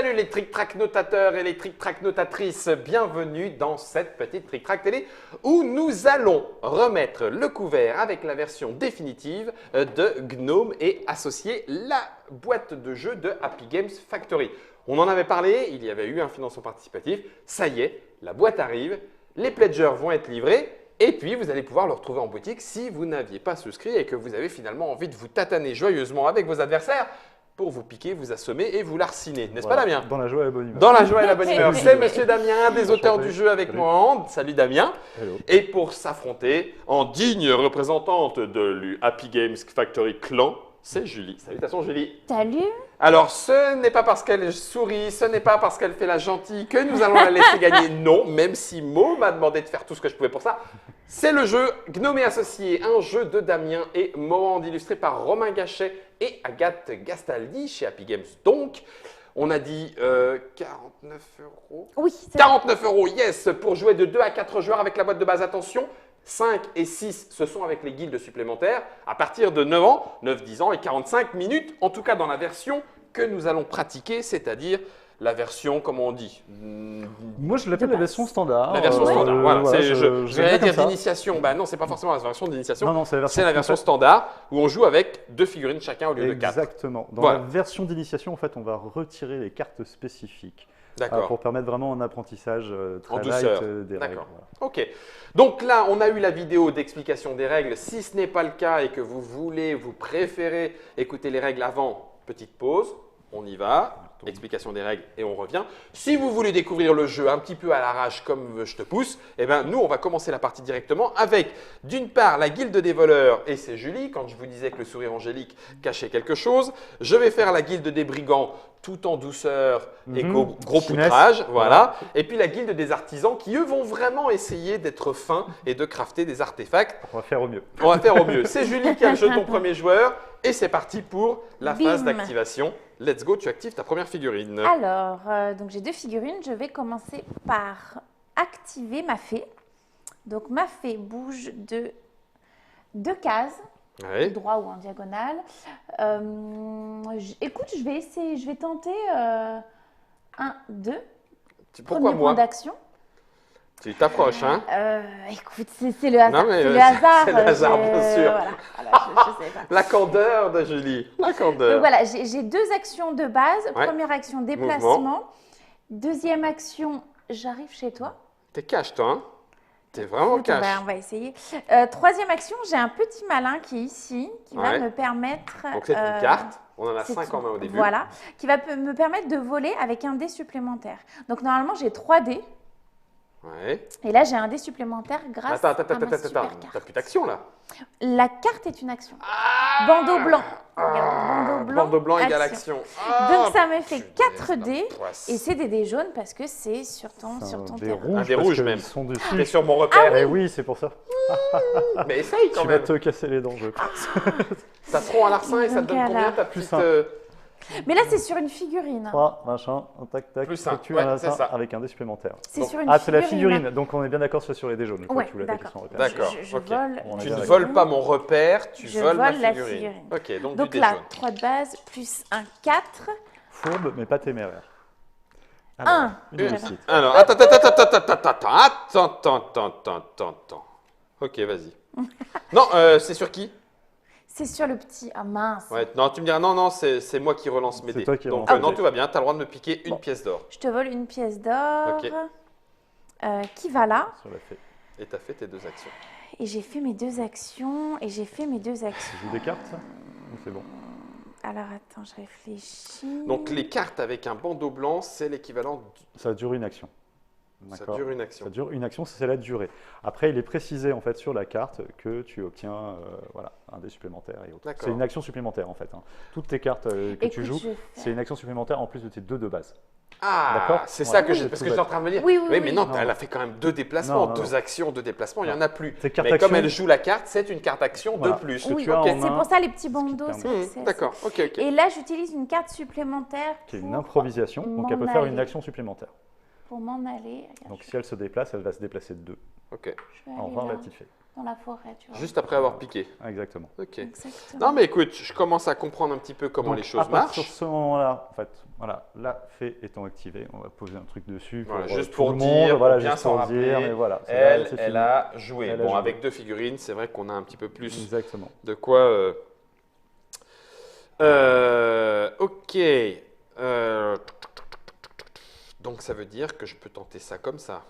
Salut les trick-track notateurs et les trick-track notatrices, bienvenue dans cette petite trick-track télé où nous allons remettre le couvert avec la version définitive de Gnome et Associés, la boîte de jeux de Happy Games Factory. On en avait parlé, il y avait eu un financement participatif, ça y est, la boîte arrive, les pledgers vont être livrés. Et puis, vous allez pouvoir le retrouver en boutique si vous n'aviez pas souscrit et que vous avez finalement envie de vous tataner joyeusement avec vos adversaires pour vous piquer, vous assommer et vous larciner. N'est-ce pas, Damien? Dans la joie et la bonne humeur. Dans la joie et la bonne humeur. C'est Monsieur Damien, un des auteurs du jeu avec moi. Salut Damien. Hello. Et pour s'affronter en digne représentante de Happy Games Factory Clan, c'est Julie. Salutations Julie. Salut. Alors, ce n'est pas parce qu'elle sourit, ce n'est pas parce qu'elle fait la gentille que nous allons la laisser gagner. Non, même si Mo m'a demandé de faire tout ce que je pouvais pour ça. C'est le jeu Gnome et Associés, un jeu de Damien et Mohand, illustré par Romain Gachet et Agathe Gastaldi chez Happy Games. Donc, on a dit 49 €. Oui. 49 €, yes, pour jouer de 2 à 4 joueurs avec la boîte de base. Attention, 5 et 6, ce sont avec les guildes supplémentaires à partir de 9 ans, 9, 10 ans et 45 minutes, en tout cas dans la version que nous allons pratiquer, c'est-à-dire la version, comment on dit? Moi, je l'appelle la version standard. La version standard, voilà. je J'allais dire d'initiation. Bah non, c'est pas forcément la version d'initiation. Non, c'est la version standard où on joue avec 2 figurines chacun au lieu de 4. Exactement. Dans Voilà. la version d'initiation, en fait, on va retirer les cartes spécifiques. D'accord. Pour permettre vraiment un apprentissage très En douceur. des règles. D'accord. Voilà. Ok. Donc là, on a eu la vidéo d'explication des règles. Si ce n'est pas le cas et que vous préférez écouter les règles avant, petite pause, on y va. Explication des règles et on revient. Si vous voulez découvrir le jeu un petit peu à l'arrache comme je te pousse, eh ben nous, on va commencer la partie directement avec, d'une part, la guilde des voleurs et c'est Julie, quand je vous disais que le sourire angélique cachait quelque chose. Je vais faire la guilde des brigands tout en douceur et gros poutrage. Voilà. Et puis la guilde des artisans qui, eux, vont vraiment essayer d'être fins et de crafter des artefacts. On va faire au mieux. On va faire au mieux. C'est Julie qui a le jeton premier joueur et c'est parti pour la phase Bim. d'activation. Let's go, tu actives ta première figurine. Alors, donc j'ai 2 figurines. Je vais commencer par activer ma fée. Donc ma fée bouge de 2 cases, Ouais. droit ou en diagonale. Écoute, je vais essayer, je vais tenter 1, 2. Pourquoi Premier moi? point d'action. Tu t'approches, hein? Écoute, c'est le hasard. Non, mais, C'est le hasard. c'est le hasard, bien sûr. Voilà, je sais pas. La candeur de Julie. La candeur. Donc voilà, j'ai 2 actions de base. Ouais. Première action, déplacement. Deuxième action, j'arrive chez toi. T'es cash, toi, hein? T'es vraiment Écoute, cash. on va essayer. Troisième action, j'ai un petit malin qui est ici, qui va Ouais. me permettre… Donc c'est une carte. On en a c'est 5 en main au début. Voilà, qui va me permettre de voler avec un dé supplémentaire. Donc normalement, j'ai 3 dés. Ouais. Et là, j'ai un dé supplémentaire grâce à ma super T'as carte. plus d'action, là. La carte est une action. Bandeau blanc. Regarde, Bandeau blanc égale action. Donc ça me fait punaise, 4 dés. poisse. Et c'est des dés jaunes parce que c'est sur ton Des terrain. rouges, des parce rouges qu'ils même. sont T'es dessus. sur mon repère. Eh oui, c'est pour ça. Mais essaye quand Tu vas même. te casser les dents, je pense. T'as trop à l'arsen et ça te donne Donc, combien alors. ta Plus petite… un. Mais là, c'est sur une figurine. 3, machin, tac, tac. Plus un. Tu Ouais, as c'est ça. avec un dé supplémentaire. C'est Donc- sur une Ah, c'est la figurine. figurine. Donc on est bien d'accord sur les dés jaunes. Ouais, Tu voulais ta d'accord. question repère. D'accord. Je ok. vole. On est Tu bien ne d'accord. voles pas mon repère, tu Je voles ma vole la figurine. figurine. Ok, donc, Donc du dé là, jaune. 3 de base, plus un 4. Fourbe, mais pas téméraire. Un. Une Voilà. réussite. Alors, attends. Ok, vas-y. Non, c'est sur qui? C'est sur le petit. Ah mince. Ouais, non, tu me diras, non, c'est moi qui relance mes C'est dés. toi qui Donc, relance les non, dés. tout va bien, tu as le droit de me piquer une Bon. pièce d'or. Je te vole une pièce d'or. Ok. Qui va là. Sur la fée. Et tu as fait tes 2 actions. Et j'ai fait mes 2 actions. Et j'ai fait mes 2 actions. Tu joues des cartes, ça Ou c'est bon? Alors attends, je réfléchis. Donc, les cartes avec un bandeau blanc, c'est l'équivalent. Ça dure une action. Ça D'accord. dure une action. Ça dure une action, c'est la durée. Après, il est précisé en fait sur la carte que tu obtiens voilà, un dé supplémentaire et autres. D'accord. C'est une action supplémentaire en fait. Hein. Toutes tes cartes que tu Écoute, joues, je vais c'est faire- une action supplémentaire en plus de tes 2 de base. Ah, D'accord. c'est Voilà. ça que j'ai. C'est Parce tout que j'étais en bête. train de me dire. Oui, oui, mais oui. non, Non. elle a fait quand même 2 déplacements. Non, non, 2 non. actions, 2 déplacements, il n'y en a plus. Tes cartes Mais comme actions- elle joue la carte, c'est une carte action Voilà. de plus. Oui, tu as ok. en c'est main, pour ça les petits bandeaux. permet. c'est que c'est D'accord, ok, ok. Et là, j'utilise une carte supplémentaire qui est une pour improvisation, donc elle peut m'en faire une aller. action supplémentaire. Pour m'en aller. Regarde, Donc si elle se déplace, elle va se déplacer de 2. Ok. je vais Au aller revoir là. la petite fée. dans la forêt, tu vois. Juste après avoir piqué. Ah, exactement. Ok. Exactement. Non, mais écoute, je commence à comprendre un petit peu comment Donc, les choses à partir de marchent. ce moment-là, en fait, voilà, la fée étant activée, on va poser un truc dessus pour, Voilà, juste tout pour le dire, monde, pour voilà, bien juste s'en pour dire, rappeler, mais voilà, c'est Elle, là, c'est elle fini. a joué. Elle a Bon, joué. avec 2 figurines, c'est vrai qu'on a un petit peu plus Exactement. de quoi. Ok. Donc ça veut dire que je peux tenter ça comme ça.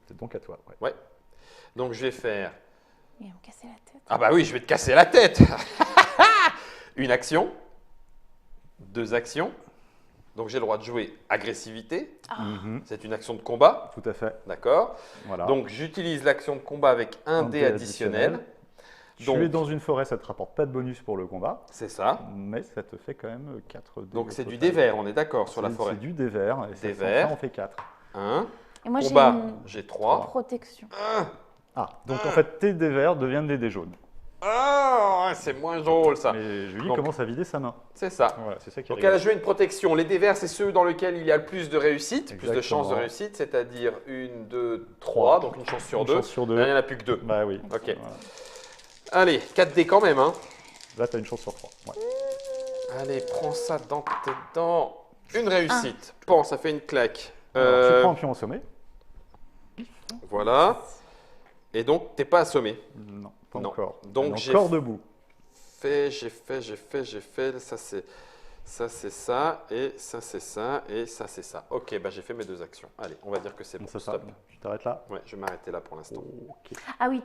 C'est donc à toi. Ouais. Ouais. Donc je vais faire. Il va me casser la tête. Ah bah oui, je vais te casser la tête. Une action, 2 actions. Donc j'ai le droit de jouer agressivité. Mhm, C'est une action de combat, tout à fait. d'accord. Voilà. Donc j'utilise l'action de combat avec un dé additionnel. Tu es dans une forêt, ça ne te rapporte pas de bonus pour le combat, C'est ça. mais ça te fait quand même 4 dés. Donc au c'est du total. dé vert, on est d'accord sur la C'est- forêt. C'est du dé vert, et Dé ça vert. en fait 4. 1. Et moi, j'ai Combat, une j'ai 3. protection. Ah, donc en fait, tes dés verts deviennent des dés jaunes. Ah, c'est moins drôle ça. Mais Julie Donc- commence à vider sa main. C'est ça. Voilà, c'est ça qui Donc arrive. elle a joué une protection. Les dés verts, c'est ceux dans lesquels il y a le plus de réussite, plus de Exactement. chances de réussite, c'est-à-dire 1, 2, 3, donc une chance sur Une 2. chance sur Là, 2. il n'y en a plus que 2. Bah oui. Ok. Voilà. Allez, 4 dés quand même. Hein. Là, tu as une chance sur 3. Ouais. Allez, prends ça dans tes dents. Une réussite. Bon, ça fait une claque. Alors, tu prends un pion au sommet. Voilà. Et donc, t'es pas assommé. Non, pas Non. encore. Donc, Elle est j'ai encore debout. J'ai fait. Ça, c'est ça. Et ça, c'est ça. Et ça, c'est ça. Ok, bah, j'ai fait mes 2 actions. Allez, on va dire que c'est bon. C'est ça. Stop. Tu t'arrêtes là. Ouais, je vais m'arrêter là pour l'instant. Ok. Ah oui,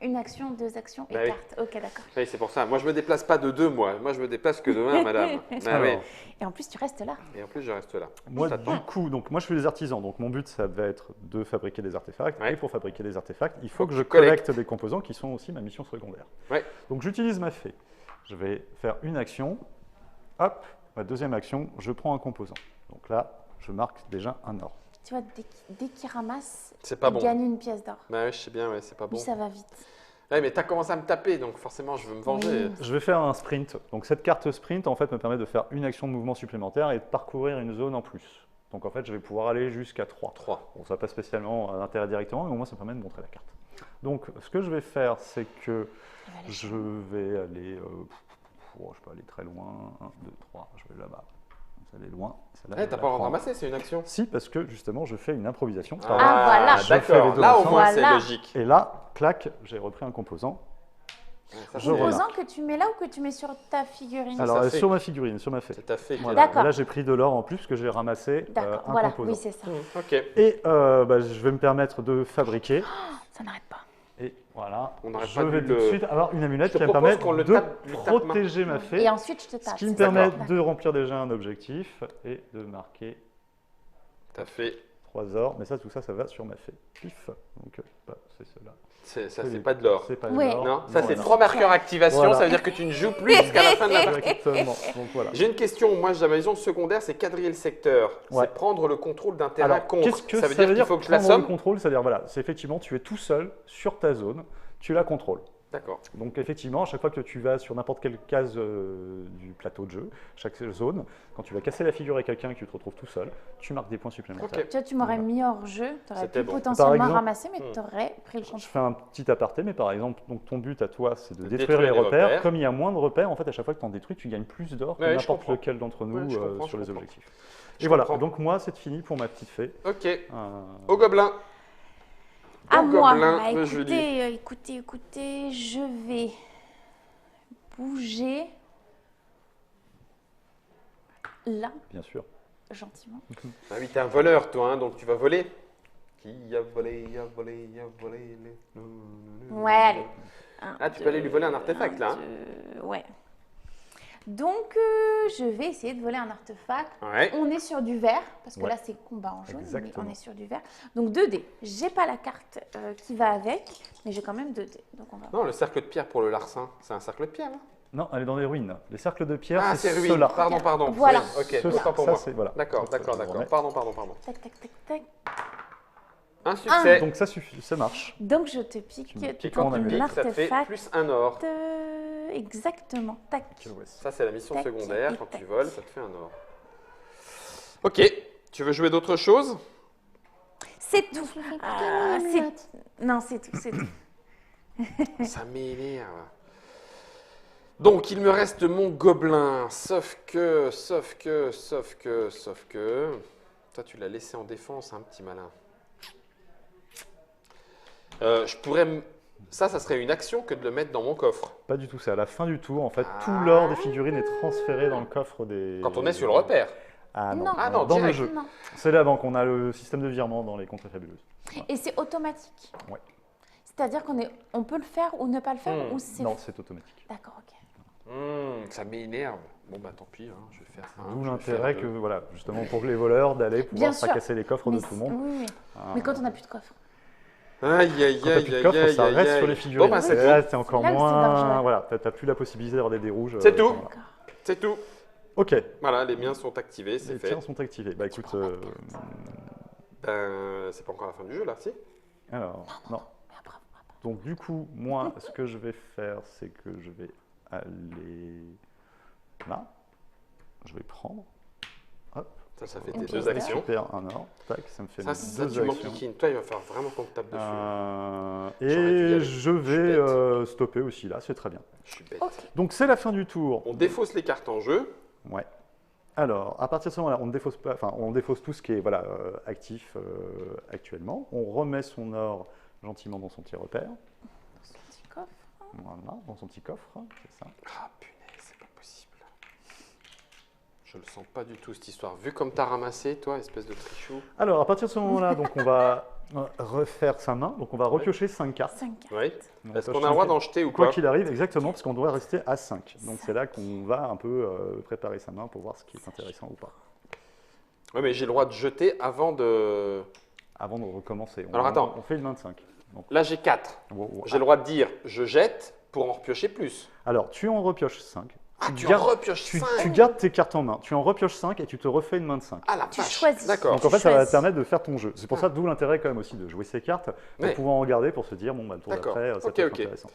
une action, 2 actions et Bah oui. carte. Ok, d'accord. Oui, c'est pour ça. Moi, je me déplace pas de 2, moi. Moi, je me déplace que de 1, madame. Ah, oui. Alors, Et en plus, tu restes là. Et en plus, je reste là. moi, Je t'attends. du coup, moi, je suis des artisans. Donc, mon but, ça va être de fabriquer des artefacts. Ouais. Et pour fabriquer des artefacts, il faut que que je tu collectes. collecte des composants qui sont aussi ma mission secondaire. Ouais. Donc, j'utilise ma fée. Je vais faire une action. Hop, ma deuxième action, je prends un composant. Donc là, je marque déjà un or. Tu vois, dès qu'il ramasse, C'est pas il bon. gagne une pièce d'or. Bah oui, je sais bien, ouais, c'est pas bon. Lui, ça va vite. Ouais, mais t'as commencé à me taper, donc forcément, je veux me venger. Oui. Je vais faire un sprint. Donc cette carte sprint en fait me permet de faire une action de mouvement supplémentaire et de parcourir une zone en plus. Donc en fait je vais pouvoir aller jusqu'à 3. 3. Bon, ça n'a pas spécialement l'intérêt directement, mais au moins ça me permet de montrer la carte. Donc ce que je vais faire, c'est que Il va aller je vais aller, je peux aller très loin. 1, 2, 3, je vais là-bas. Ça aller loin. Celle-là, je Eh, vais t'as la pas le droit de prendre. ramasser, c'est une action. Si, parce que justement je fais une improvisation. Ah, voilà. Je fais les D'accord. deux Là, au ensemble. moins, c'est Voilà. logique. Et là, clac, j'ai repris un composant. Ça, Je c'est- remarque. Composant que tu mets là ou que tu mets sur ta figurine Alors ça fait. sur ma figurine, sur ma fée. C'est ta fée. qui Voilà. est là. D'accord. Là, j'ai pris de l'or en plus parce que j'ai ramassé D'accord, un voilà, composant. oui, c'est ça. Ok. Et je vais me permettre de fabriquer. Ça n'arrête pas. Et voilà, On n'aurait je pas vais dû tout de le- suite avoir une amulette Je te qui va me propose permettre qu'on le de tape- lui tape main. protéger ma fée. Et ensuite, je te tape. Ce qui me c'est ça. permet D'accord. de remplir déjà un objectif et de marquer Ta fée. 3 or. Mais ça, tout ça, ça va sur ma fée. Pif. Donc, c'est cela. Ça, c'est pas de l'or. C'est pas Ouais. de l'or. Non, ça, c'est non. 3 marqueurs activation. Voilà. Ça veut dire que tu ne joues plus jusqu'à la fin de la partie. Exactement. Donc voilà. J'ai une question. Moi, ma vision secondaire, c'est quadriller le secteur. Ouais. C'est prendre le contrôle d'un terrain Alors, contre. qu'est-ce que ça veut dire qu'il faut que je la prendre le somme. contrôle, c'est-à-dire, voilà, c'est effectivement, tu es tout seul sur ta zone, tu la contrôles. D'accord. Donc effectivement, à chaque fois que tu vas sur n'importe quelle case du plateau de jeu, chaque zone, quand tu vas casser la figure à quelqu'un et que tu te retrouves tout seul, tu marques des points supplémentaires. Ok. Tu vois, tu m'aurais mis hors jeu, tu aurais C'était pu bon. potentiellement Par exemple- ramasser, mais tu aurais pris le Je contrôle. fais un petit aparté, mais par exemple, donc ton but à toi, c'est de De détruire les détruire les repères. repères. Comme il y a moins de repères, en fait, à chaque fois que tu en détruis, tu gagnes plus d'or que Ouais, je n'importe comprends. lequel d'entre nous Ouais, je comprends, sur je les comprends. objectifs. Je Et voilà, comprends. donc moi, c'est fini pour ma petite fée. Ok. Euh, Au gobelin. À Au moi. gobelin Bah, de écoutez, je vais bouger là, bien sûr. gentiment. Ah oui, t'es un voleur, toi, hein, donc tu vas voler. Qui a volé, a volé, a volé. Ouais, allez. Ah, tu peux aller lui voler un artefact, là, hein. Ouais. Donc, je vais essayer de voler un artefact. Ouais. On est sur du vert, parce que Ouais. là, c'est combat en jaune, mais Exactement. on est sur du vert. Donc, 2 dés. J'ai pas la carte qui va avec, mais j'ai quand même 2 dés. Donc, on va Non, le cercle de pierre pour le larcin, c'est un cercle de pierre, hein. Non, elle est dans les ruines. Les cercles de pierre, Ah, c'est ruine. ceux-là. Pardon. Voilà. Oui, ok, Ceux- autant pour ça, moi. c'est- voilà. D'accord. Ouais. Pardon. Tac, tac, tac, tac. Un succès. Donc ça suffit, ça marche. Donc, je te pique Tu me piques ton mon amulette. Ça te fait artefact. plus un or. Exactement. Tac. Ça, c'est la mission Tac, secondaire. et Quand tac. tu voles, ça te fait un or. Ok. Tu veux jouer d'autres choses? C'est tout. Non, c'est tout, c'est tout. Ça m'énerve. Donc, il me reste mon gobelin. Sauf que... Toi, tu l'as laissé en défense, un petit malin. Je pourrais... Ça serait une action que de le mettre dans mon coffre. Pas du tout, c'est à la fin du tour. En fait, Ah. tout l'or des figurines est transféré dans le coffre des... Quand on est sur le repère. Ah non, Non. Ah non, dans le direct. jeu. Non. C'est là donc on a le système de virement dans les contrées fabuleuses. Et c'est automatique. Ouais. C'est-à-dire on peut le faire ou ne pas le faire ou c'est... Non, c'est automatique. D'accord, ok. Ça m'énerve. Bon, bah tant pis, hein, je vais faire ça. D'où l'intérêt que, voilà, justement pour les voleurs, d'aller pouvoir Bien sûr. fracasser les coffres Mais de tout le monde. Oui, oui. Ah. Mais quand on n'a plus de coffre. Aïe, aïe, Quand t'as aïe, plus de aïe, coffre, aïe, ça aïe, reste aïe. sur les figurines. Bon, bah, c'est Là, tout. c'est encore Là où c'est moins... dangereux. Voilà, t'as plus la possibilité d'avoir des dés rouges. C'est tout. D'accord. C'est tout. Ok, Voilà, les miens sont activés, c'est les fait. tiens sont activés. Bah écoute, C'est pas encore la fin du jeu, là, si? alors, non. Mais après, Donc du coup, moi, ce que je vais faire, c'est que je vais aller là. Je vais prendre. Hop. Ça fait Ok. tes deux actions. Super, un or. Tac, ça me fait Ça, mes tu deux manques actions. Kikine. Toi, il va falloir vraiment qu'on te tape dessus. Et J'aurais dû y aller. je Je suis vais bête. stopper aussi là, c'est très bien. Je suis bête. ok. Donc c'est la fin du tour. On défausse les cartes en jeu. Ouais. Alors, à partir de ce moment-là, on ne défausse pas, enfin, on défausse tout ce qui est voilà, actif actuellement. On remet son or gentiment dans son petit repère. Son petit coffre. Voilà, dans son petit coffre, c'est ça. Ah, punaise, c'est pas possible. Je le sens pas du tout, cette histoire. Vu comme t'as ramassé, toi, espèce de trichou. Alors, à partir de ce moment-là, donc on va refaire sa main. Donc, on va repiocher 5 cartes. 5 cartes. Oui. On Est-ce pioche qu'on a le droit cinq d'en jeter ou Quoi pas? qu'il arrive, exactement, parce qu'on doit rester à 5. Donc, c'est là qu'on va un peu préparer sa main pour voir ce qui est intéressant ou pas. Oui, mais j'ai le droit de jeter avant de... Avant de recommencer. Alors, attends. On fait une 25. Donc, Là, j'ai 4. wow. J'ai le droit de dire je jette pour en repiocher plus. Alors, tu en repioches 5. Ah, tu en repioches 5. Tu gardes tes cartes en main. Tu en repioches 5 et tu te refais une main de 5. Ah, la Tu vache. choisis. D'accord. Donc en fait, Tu ça va choisis. te permettre de faire ton jeu. C'est pour ça, d'où l'intérêt quand même aussi de jouer ces cartes, pour Ouais. pouvoir en garder, pour se dire, bon, bah, le tour D'accord. d'après, ça Ok, peut être ok. intéressant.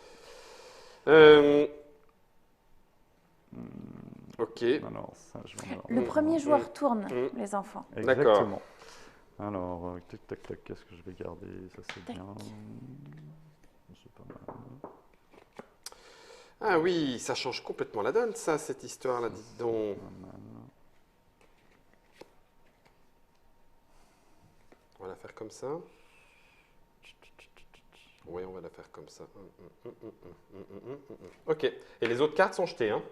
Ok. Alors, ça, je vais en avoir- Le premier joueur tourne, Mm. les enfants. Exactement. Alors, tac, tac, tac, qu'est-ce que je vais garder? Ça, c'est Tac. bien. C'est pas mal. Ah oui, ça change complètement la donne, ça, cette histoire-là, dites donc. Pas mal. On va la faire comme ça. Oui, on va la faire comme ça. Ok. Et les autres cartes sont jetées, hein?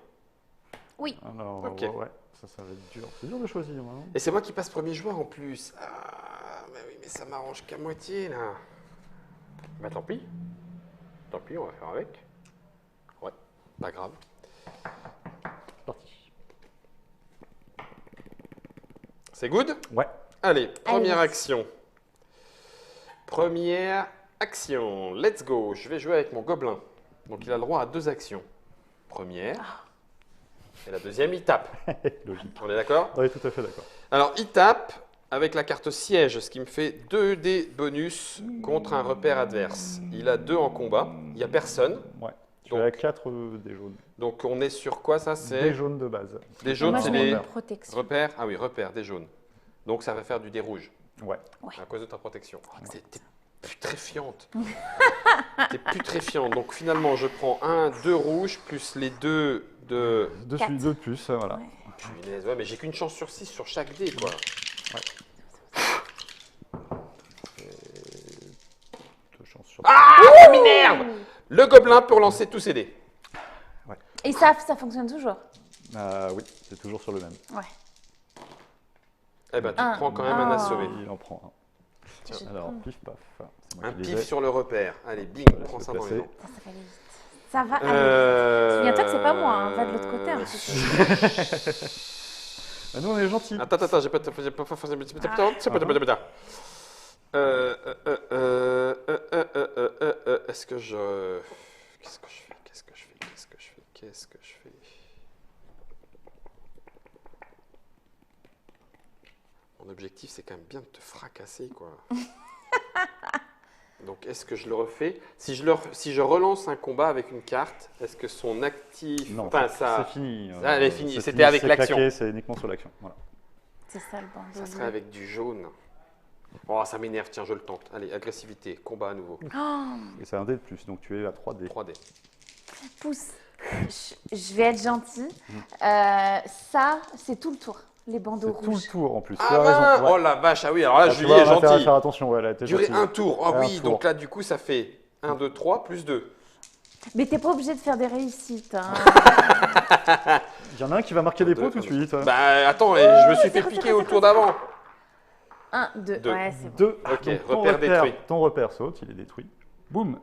Oui. Alors, Ok. ouais, ça va être dur. C'est dur de choisir, hein. Et c'est moi qui passe premier joueur en plus. Ah, mais oui, mais ça m'arrange qu'à moitié, là. Bah tant pis. Tant pis, on va faire avec. Ouais, pas grave. C'est parti. C'est good? Ouais. Allez, première Allez. action. Première action. Let's go. Je vais jouer avec mon gobelin. Donc il a le droit à 2 actions. Première. Et la deuxième, il tape. Logique. On est d'accord? Oui, tout à fait d'accord. Alors, il tape avec la carte siège, ce qui me fait 2 dés bonus contre un repère adverse. Il a 2 en combat. Il n'y a personne. Ouais. Tu Donc- as 4 des jaunes. Donc, on est sur quoi, ça? Des C'est jaunes de base. des jaunes, Moi, c'est je mets les une protection. repères? Ah oui, repères, des jaunes. Donc, ça va faire du dé rouge. Ouais. À cause de ta protection. T'es putréfiante. T'es putréfiante. Donc finalement, je prends 1, 2 rouges plus les 2 de... Deux Quatre. de plus, voilà. Ouais. Punaise, ouais, mais j'ai qu'une chance sur 6 sur chaque dé, quoi. Deux chances sur Ah, ça m'énerve! Le gobelin peut lancer tous ses dés. Et ça fonctionne toujours. Oui, c'est toujours sur le même. Ouais. Eh ben, tu Un. prends quand même un Ah. assommé. Il en prend un. Je vais Alors, prendre. pif paf. C'est moi Un qui les pif ai. sur le repère. Allez, bing, Je prends laisse ça le dans les placer. dents. Ça va aller vite. Ça va aller Souviens-toi que c'est pas moi, hein, va de l'autre côté un petit Bah, nous, on est gentils. Attends, j'ai pas fait... Est-ce que je... Qu'est-ce que je fais? Mon objectif, c'est quand même bien de te fracasser, quoi. Donc, est-ce que je le refais? Si je relance un combat avec une carte, est-ce que son actif... Non, Enfin, c'est ça... fini. Ah, elle est finie. C'est C'était avec c'est l'action. claqué, c'est uniquement sur l'action. Voilà. C'est ça le bandeau. Ça serait avec du jaune. Oh, ça m'énerve, tiens, je le tente. Allez, agressivité, combat à nouveau. Et c'est un dé de plus, donc tu es à 3 dés. 3D. Pousse. Je vais être gentille. Ça, c'est tout le tour. Les bandeaux C'est tout rouges. le tour en plus. Tu Ah as ben, raison. Ouais. oh la vache, ah oui, alors là, Ah, tu Julie vois, est on va gentille. faire attention, ouais, là, t'es Durer gentil. un tour, oh Un oui, tour. donc là, du coup, ça fait 1, 2, 3, plus 2. Mais t'es pas obligé de faire des réussites. Hein. Il y en a un qui va marquer des Deux, points tout de suite. Bah attends, et je me suis fait c'est piquer vrai, au tour d'avant. 1, 2. Deux. Ouais, c'est bon. 2. Ok, Donc, repère détruit. Ton repère saute, il est détruit. Boum.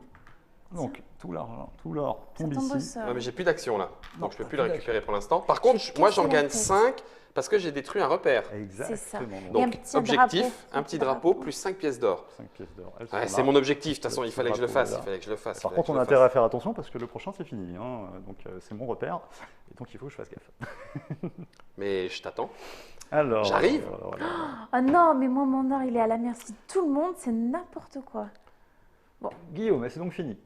Donc, tout l'argent, tout l'or Ça tombe tombe au ici. sol. Non, mais j'ai plus d'action là, Non, donc je peux t'as plus le plus récupérer pour l'instant. Par contre, J'ai moi cassé j'en la gagne tête. 5 parce que j'ai détruit un repère. Exactement. Et un Donc, petit objectif, drapeau. un petit drapeau plus 5 pièces d'or. 5 pièces d'or. Elles Ouais, sont c'est là. mon objectif, de toute façon, Le il petit fallait que je le drapeau est fasse. là. Il fallait que je le fasse. Par il fallait contre, que on je a le intérêt à fasse. faire attention parce que le prochain c'est fini. Hein. Donc, c'est mon repère. Et donc, il faut que je fasse gaffe. Mais je t'attends. Alors. J'arrive. Oh non, mais moi, mon or, il est à la merci de tout le monde. C'est n'importe quoi. Guillaume, c'est donc fini.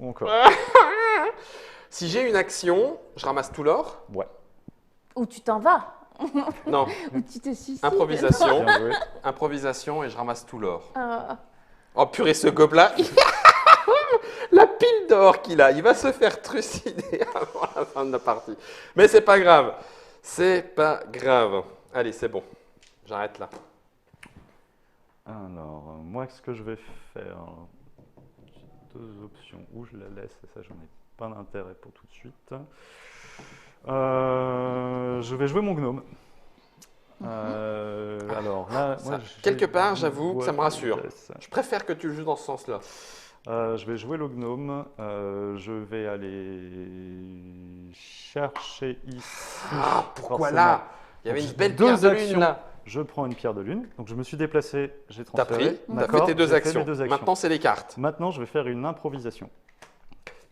Ou encore. Si j'ai une action, je ramasse tout l'or. Ouais. Ou tu t'en vas. Non, Ou tu te suicides. improvisation. Bien joué. Improvisation et je ramasse tout l'or. Ah. Oh purée, ce gobelin, la pile d'or qu'il a, il va se faire trucider avant la fin de la partie. Mais c'est pas grave, c'est pas grave. Allez, c'est bon, j'arrête là. Alors, moi, ce que je vais faire, j'ai deux options. Où je la laisse, ça, j'en ai pas d'intérêt pour tout de suite. Je vais jouer mon gnome. Alors là, moi, quelque part, j'ai j'avoue que ça me boîte rassure. de vitesse. Je préfère que tu le joues dans ce sens-là. Je vais jouer le gnome. Je vais aller chercher ici. Ah, pourquoi forcément. là? Il y avait Donc, une belle deux pierre de actions. lune là. Je prends une pierre de lune. Donc je me suis déplacé, j'ai T'as transféré. pris, t'as D'accord, fait tes deux j'ai fait actions. mes deux actions. Maintenant, c'est les cartes. Maintenant, je vais faire une improvisation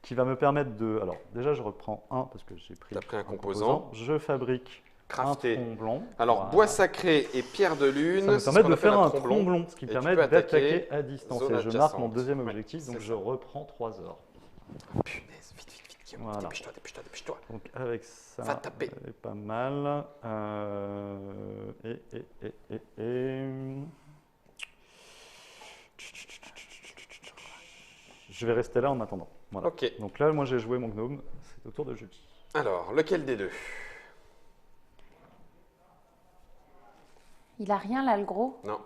qui va me permettre de. Alors, déjà, je reprends un parce que j'ai pris, T'as pris un composant. Je fabrique Crafté. un tromblon. Alors, Voilà. bois sacré et pierre de Ça lune, me c'est ce permet qu'on de appelle faire un tromblon. tromblon, ce qui Et me tu permet peux attaquer d'attaquer à distance. zone Et je marque adjacente. mon deuxième Ouais, objectif, donc c'est je ça. reprends 3 heures. Punaise, vite, vite, vite, Guillaume. Voilà. Dépêche-toi, dépêche-toi, dépêche-toi. Donc avec ça, Va taper. c'est pas mal. Je vais rester là en attendant. Voilà. Ok. Donc là, moi j'ai joué mon gnome. C'est au tour de Julie. Alors, lequel des deux? Il a rien là, le gros. Non.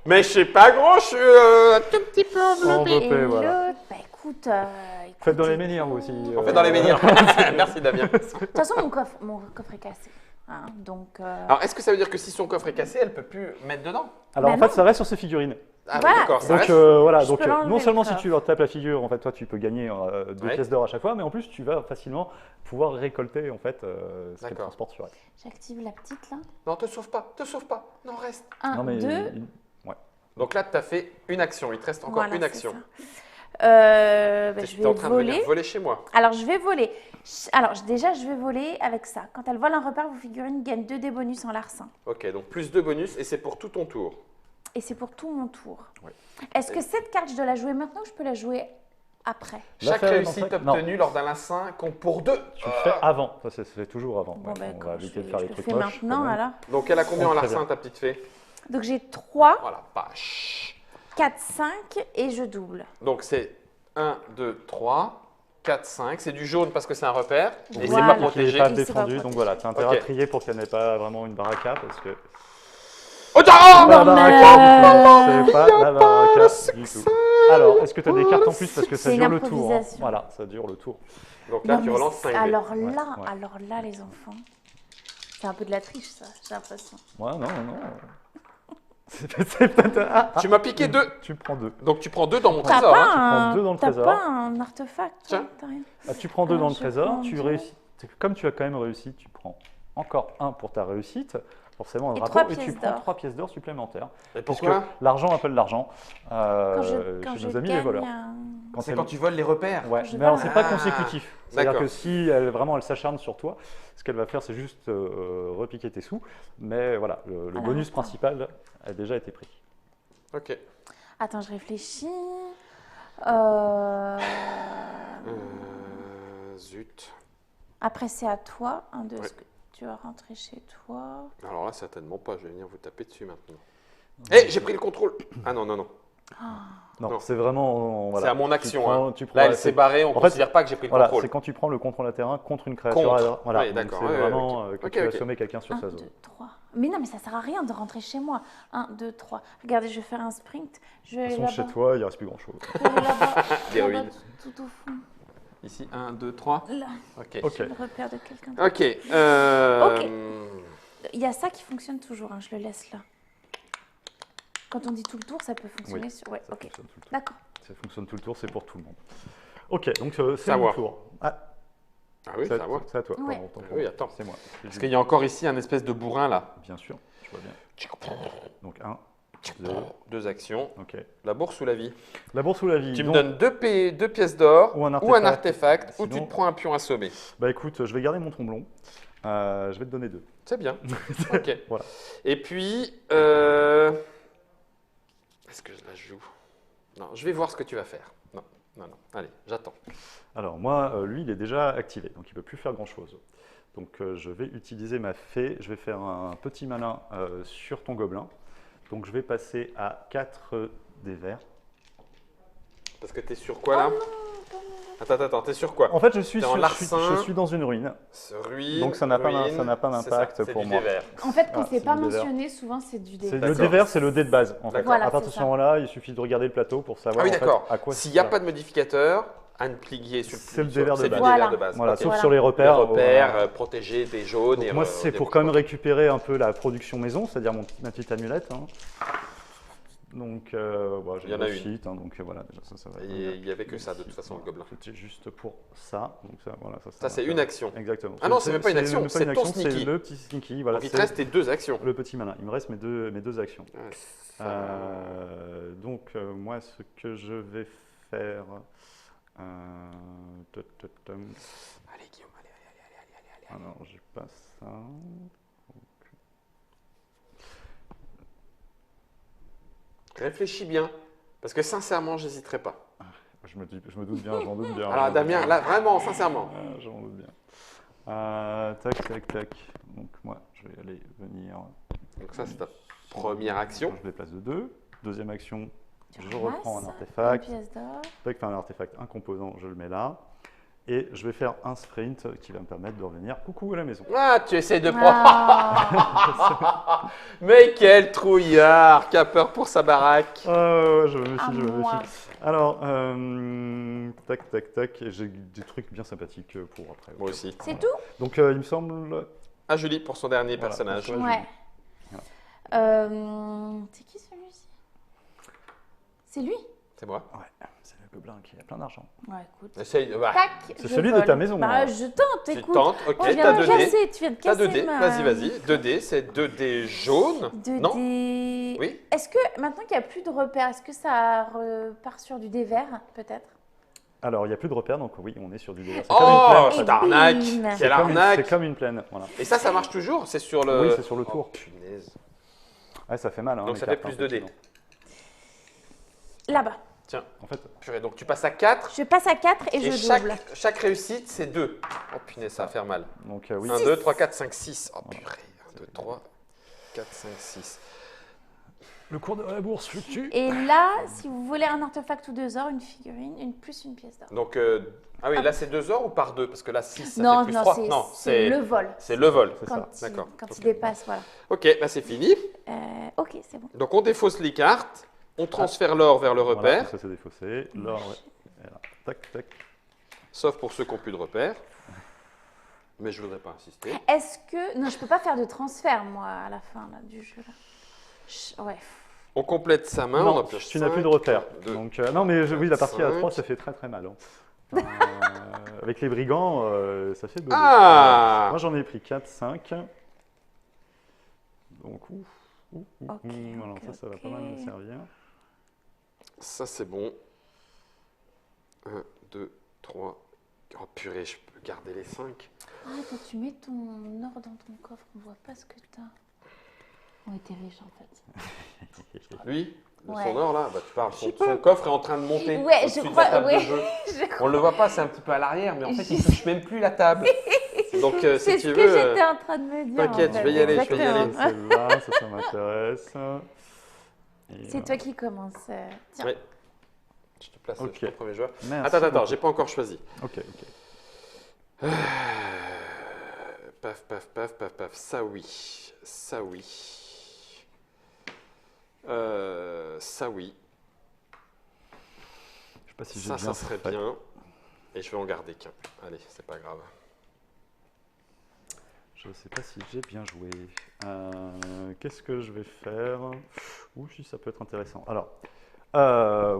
Mais je suis pas gros, je suis un tout petit peu enveloppé. Enveloppé, Et voilà. l'autre, bah écoute, Faites dans les écoutez, menhirs vous aussi. On fait dans les menhirs. Merci Damien. De toute façon, mon coffre est cassé. Hein, donc, Alors, est-ce que ça veut dire que si son coffre est cassé, elle peut plus mettre dedans? Alors Bah en fait, non. ça reste sur ces figurines. Ah, Voilà. d'accord, ça Donc reste. voilà, Je donc peux l'enlever, non seulement le si coffre. tu leur tapes la figure, en fait, toi tu peux gagner 2 Ouais. pièces d'or à chaque fois, mais en plus tu vas facilement pouvoir récolter en fait ce qu'elle D'accord. transporte sur elle. j'active la petite là. Non, te sauve pas, te sauve pas. Non, reste. 1, Non mais 2. ouais. Donc là, tu as fait une action. Il te reste encore Voilà, une c'est action. ça. Bah, je Tu es vais en train de voler. venir voler chez moi. Alors, je vais voler. Alors, déjà, je vais voler avec ça. Quand elle vole un repère, vos figurines gagnent 2 dés bonus en larcin. Ok, donc plus 2 bonus et c'est pour tout ton tour. Et c'est pour tout mon tour. Ouais. Est-ce que cette carte, je dois la jouer maintenant ou je peux la jouer après? Chaque faire réussite dans cinq- obtenue lors d'un larcin compte pour 2. Tu le fais avant, ça se fait toujours avant. Bon, Ouais, bah, on quand va je, éviter de je faire les le trucs fais moches. maintenant, quand même. alors. Donc elle a combien en Très larcin bien. ta petite fée? Donc, j'ai 3, Voilà, vache. 4, 5 et je double. Donc c'est 1, 2, 3, 4, 5. C'est du jaune parce que c'est un repère. Et c'est Voilà. pas Qui n'est protégé. pas Oui, c'est pas défendu, donc protégé. voilà, tu as intérêt Ok. à trier pour qu'elle n'ait pas vraiment une baraka parce que. Oh, Pas la Non, mais- baraka, c'est pas la baraka du tout. Alors, est-ce que tu as des cartes en plus parce que ça C'est une dure le tour hein. improvisation. Voilà, ça dure le tour. Donc là, Non, tu mais relances 5 dés. alors là, Ouais. alors là, les enfants, c'est un peu de la triche, ça, j'ai l'impression. Ouais, non. C'est peut-être. Tu m'as piqué 2. Tu prends 2. Donc tu prends 2 dans mon T'as trésor. pas, hein. prends deux dans le t'as trésor. pas un artefact, toi, Tiens. t'as rien. Tu prends 2 Alors, dans le je trésor, prends tu deux. réussis. Comme tu as quand même réussi, tu prends encore 1 pour ta réussite, forcément un Et drapeau, 3 et tu pièces prends d'or. 3 pièces d'or supplémentaires. Et Puisque pourquoi? l'argent appelle l'argent Quand chez je nos amis gagne les voleurs. C'est elle- quand tu voles les repères. Ouais, je mais alors vole. c'est pas Ah, consécutif. C'est-à-dire d'accord. que si elle, vraiment elle s'acharne sur toi, ce qu'elle va faire c'est juste repiquer tes sous. Mais voilà, le Alors, bonus attends. principal a déjà été pris. Ok. Attends, je réfléchis. Zut. Après, c'est à toi. 1, 2, Ouais. est-ce que tu vas rentrer chez toi. Alors là, certainement pas. Je vais venir vous taper dessus maintenant. Eh, j'ai pris le contrôle. Ah non, non, non. Non, Non. c'est vraiment. Voilà. C'est à mon Tu action. prends- Hein. tu prends- Là, elle c'est- s'est barrée. On ne en fait, considère pas que j'ai pris le Voilà, contrôle. c'est quand tu prends le contrôle à terrain contre une créature. Contre. Voilà, Oui, donc d'accord, c'est ouais, vraiment ok. que Ok, tu vas ok. assommer quelqu'un sur 1, sa 2, zone. 3. Mais non, mais ça sert à rien de rentrer chez moi. 1, 2, 3. Regardez, je vais faire un sprint. Je vais De toute aller façon, là-bas. chez toi, il ne reste plus grand-chose. Je vais aller là-bas. Des Là-bas, ruines. tout au fond. Ici, 1, 2, 3. Là, Ok. Ok. le repère de quelqu'un. Ok. Il y a ça qui fonctionne toujours. Hein, je le laisse là. Quand on dit tout le tour, ça peut fonctionner Oui, sur. Ouais, Ça ok. fonctionne tout le tour. D'accord. Ça fonctionne tout le tour, c'est pour tout le monde. Ok, donc c'est Ça mon va. tour. Ah, Ah oui, c'est ça va. à toi. Ouais. Pardon, autant pour Oui, moi. attends. C'est moi. Parce qu'il y a encore ici un espèce de bourrin là. Bien sûr, je vois bien. Donc 1, 2, 2 actions. ok. La bourse ou la vie. La bourse ou la vie. Tu me donc, donnes 2 pièces d'or Ou un ou un artefact. artefact ou tu Sinon- te prends un pion assommé. Bah écoute, je vais garder mon tromblon. Je vais te donner 2. C'est bien. Ok. Voilà. Et puis, est-ce que je la joue? Non, je vais voir ce que tu vas faire. Non, non, non. Allez, j'attends. Alors moi, lui, il est déjà activé, donc il ne peut plus faire grand-chose. Donc je vais utiliser ma fée, je vais faire un petit malin sur ton gobelin. Donc je vais passer à 4 dés verts. Parce que t'es sur quoi là? Attends, t'es sur quoi? En fait, je suis, T'es en larcin. je suis dans une ruine. Ce ruine, Donc ça n'a pas ruine, d'impact c'est ça, pour c'est moi. du dévers. En fait, quand Ah, c'est c'est pas du dé vert. mentionné, souvent c'est du dé. Le D'accord. dé vert, c'est le dé de base. En fait. D'accord. Voilà, À partir de c'est ce ça. moment-là, il suffit de regarder le plateau pour savoir Ah oui, en fait, d'accord. à quoi S'il n'y a voilà. pas de modificateur, à ne plier sur C'est le dévers de c'est du base. dévers Voilà. de base. Voilà, Ok. sauf Voilà. sur les Les repères. repères, voilà. protéger des jaunes. Donc et moi, c'est des pour rouges. quand même récupérer un peu la production maison, c'est-à-dire ma petite amulette. Hein. Donc, bon, j'ai Il y en a le une. sheet, hein, donc voilà, déjà, ça va. Et il n'y avait que ça de toute façon, le gobelin. C'était juste pour ça. Donc ça, voilà, Ça, c'est va une faire. action. Exactement. Ah non, c'est même pas une action, même pas c'est une ton action, sneaky. C'est le petit sneaky. Voilà, Donc il te c'est reste tes 2 actions. le petit malin. Il me reste mes deux actions. Ah, Donc, moi, ce que je vais faire. Allez, Guillaume, allez. Alors, j'ai pas ça. Réfléchis bien. Parce que sincèrement, j'hésiterai pas. Je me doute bien, j'en doute bien. Alors, Damien, là, vraiment, sincèrement. J'en doute bien. Tac. Donc, moi, je vais aller venir. Donc, ça, c'est ta première action. Je les place de 2. Deuxième action, Tu je reprends un ramasses artefact. Une pièce d'or. Un artefact, un composant, je le mets là. Et je vais faire un sprint qui va me permettre de revenir coucou à la maison. Ah, tu essayes de prendre. Ah, Mais quel trouillard qui a peur pour sa baraque. Je me à méfie, moi. Alors, tac. Et j'ai des trucs bien sympathiques pour après. Moi aussi. C'est tout? Donc, il me semble. Ah, Julie, pour son dernier Voilà, personnage. pour toi. Ouais. C'est qui celui-ci? C'est lui? C'est moi. Ouais, c'est le gobelin qui a plein d'argent. Ouais, écoute. Essaye de. Bah, Tac, C'est je celui de vole. ta maison, Bah, hein. je tente, tu écoute. tentes, ok, Oh, je viens t'as de 2 casser, dés. tu viens de T'as casser 2 dés, ma... vas-y. 2 dés, c'est 2 dés jaunes. 2 Non. dés... Oui. Est-ce que, maintenant qu'il n'y a plus de repères, est-ce que ça repart sur du dé vert, peut-être? Alors, il n'y a plus de repères, donc oui, on est sur du délire. C'est Oh, comme une cette Et arnaque. bim. Quelle C'est arnaque. comme une plaine. Voilà. Et ça marche toujours? C'est sur le. Oui, c'est sur le tour. Oh, punaise. Ouais, ça fait mal. Hein, Donc les ça fait cartes, plus hein, 2 dés. effectivement. Là-bas. Tiens, En fait, purée, donc tu passes à 4. Je passe à 4 et, Et je double. chaque réussite, c'est 2. Oh punaise, ça va faire mal. donc oui. 1, 2, 3, 4, 5, 6. Oh purée. 1, 2, 3, 4, 5, 6. Le cours de la bourse fluctue. Et là, si vous voulez un artefact ou 2 ors, une figurine, plus une pièce d'or. Donc, ah oui, là c'est 2 heures ou par 2? Parce que là 6, ça Non, fait plus non, 3. c'est Non, c'est le vol. c'est le vol. C'est Quand, ça. il, D'accord. quand Ok. il dépasse, voilà. Ok, là c'est fini. Ok, c'est bon. Donc on défausse les cartes, on transfère l'or vers le Voilà, repère, ça c'est défaussé. L'or, ouais. Et là, tac. sauf pour ceux qui n'ont plus de repère. Mais je ne voudrais pas insister. Est-ce que... Non, je peux pas faire de transfert, moi, à la fin là, du jeu. Là. Ouais. On complète sa main, on Non, en pioche tu n'as 5, plus de repères. 2. Donc, non, mais oui, la partie à 3, 5. ça fait très mal. Hein. Avec les brigands, ça fait 2. Ah Moi, j'en ai pris 4, 5. Donc, ouf. Ok, Voilà, ok, ça va ok. pas mal me servir. Ça c'est bon. 1, 2, 3. Oh purée, je peux garder les 5. Ah, quand tu mets ton or dans ton coffre, on voit pas ce que t'as. On était riches en fait. Lui, Ouais. son or là, bah, tu parles, son coffre est en train de monter. Ouais, au-dessus je de crois, la table ouais. de jeu. On le voit pas, c'est un petit peu à l'arrière, mais en fait, il touche même plus la table. Donc, si C'est tu ce que veux, j'étais en train de me dire. t'inquiète, en je fait. vais y aller, je vais y aller. Exactement. Celle-là, ça m'intéresse. Et, C'est toi qui commences. Tiens. Oui. Je te place Ok. ton premier joueur. Merci Attends, beaucoup. j'ai pas encore choisi. Ok. Paf, paf, paf, paf, paf. Ça oui. Ça oui. Ça oui. Je sais pas si j'ai Ça, bien ça serait fait. bien. Et je vais en garder qu'un. Allez, c'est pas grave. Je sais pas si j'ai bien joué. Qu'est-ce que je vais faire? Ouh, si ça peut être intéressant. Alors,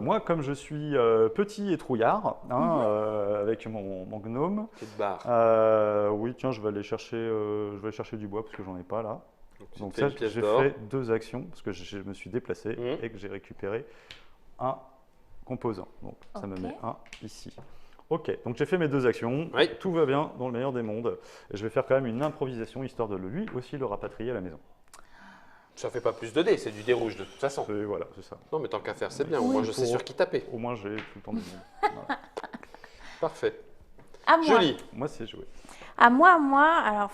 moi, comme je suis petit et trouillard, hein, avec mon gnome, Petite barre. oui, tiens, je vais aller chercher du bois parce que j'en ai pas là. Donc, tu Donc te fais ça, une pièce j'ai d'or. fait 2 actions parce que je me suis déplacé Mhm. et que j'ai récupéré un composant. Donc ça me Ok. met un ici. Ok, donc j'ai fait mes 2 actions. Oui. Tout va bien dans le meilleur des mondes. Et je vais faire quand même une improvisation histoire de lui aussi le rapatrier à la maison. Ça fait pas plus de dés, c'est du dé rouge de toute façon. Et voilà, c'est ça. Non, mais tant qu'à faire, c'est bien. Au Oui. moins, je sais sur qui taper. Au moins j'ai tout le temps du monde. Voilà. Parfait. À moi. Julie. Moi c'est joué. À moi. Alors,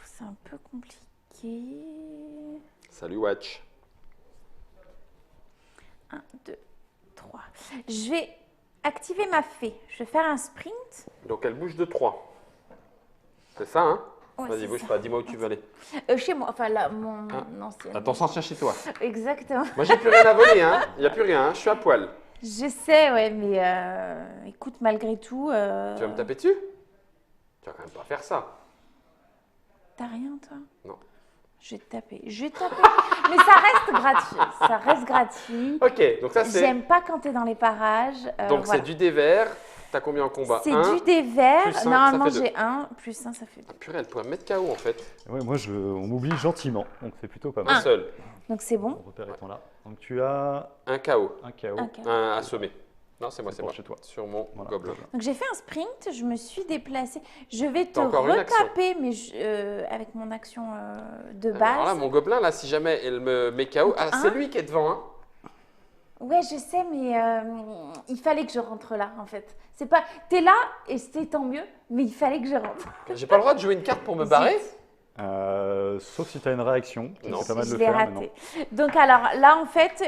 c'est un peu compliqué. Salut, Watch. 1, 2, 3. Je vais activer ma fée. Je vais faire un sprint. Donc, elle bouge de 3. C'est ça, hein? Ouais, Vas-y, c'est bouge ça. pas. Dis-moi où tu veux aller. Chez moi, enfin là, mon ancienne. Attends, sans chez toi. Exactement. Moi, j'ai plus rien à voler, hein. Il n'y a plus rien, hein. Je suis à poil. Je sais, ouais, mais écoute, malgré tout. Tu vas me taper dessus? Tu vas quand même pas faire ça. T'as rien, toi? Non. Je vais te taper. Je vais te taper. Mais ça reste gratuit. Ça reste gratuit. Ok, donc ça, c'est. J'aime pas quand t'es dans les parages. Donc, voilà. c'est du dé vert. T'as combien en combat? C'est 1. du dé vert. plus un, Normalement, ça fait deux. j'ai 1. Plus 1, ça fait 2. Ah, purée, elle pourrait me mettre KO en fait. Ouais, moi on m'oublie gentiment, donc c'est plutôt pas Un mal. seul. Donc, c'est Mon bon. repère étant là. Donc tu as Un KO. un KO. Ok. Un assommé. Non, c'est moi, C'est c'est pour moi. chez toi. Sur mon Voilà. gobelin. Donc, j'ai fait un sprint. Je me suis déplacée. Je vais te T'as encore une action. retaper, mais avec mon action de Alors là, base. mon gobelin, là, si jamais elle me met KO. Ah, c'est lui qui est devant, hein. Ouais, je sais, mais il fallait que je rentre là, en fait. C'est pas. T'es là et c'était tant mieux, mais il fallait que je rentre. J'ai pas le droit de jouer une carte pour me barrer? Zut. Sauf si tu as une réaction, Non. c'est pas mal de Je le l'ai faire. mais non. raté. Donc, alors là, en fait,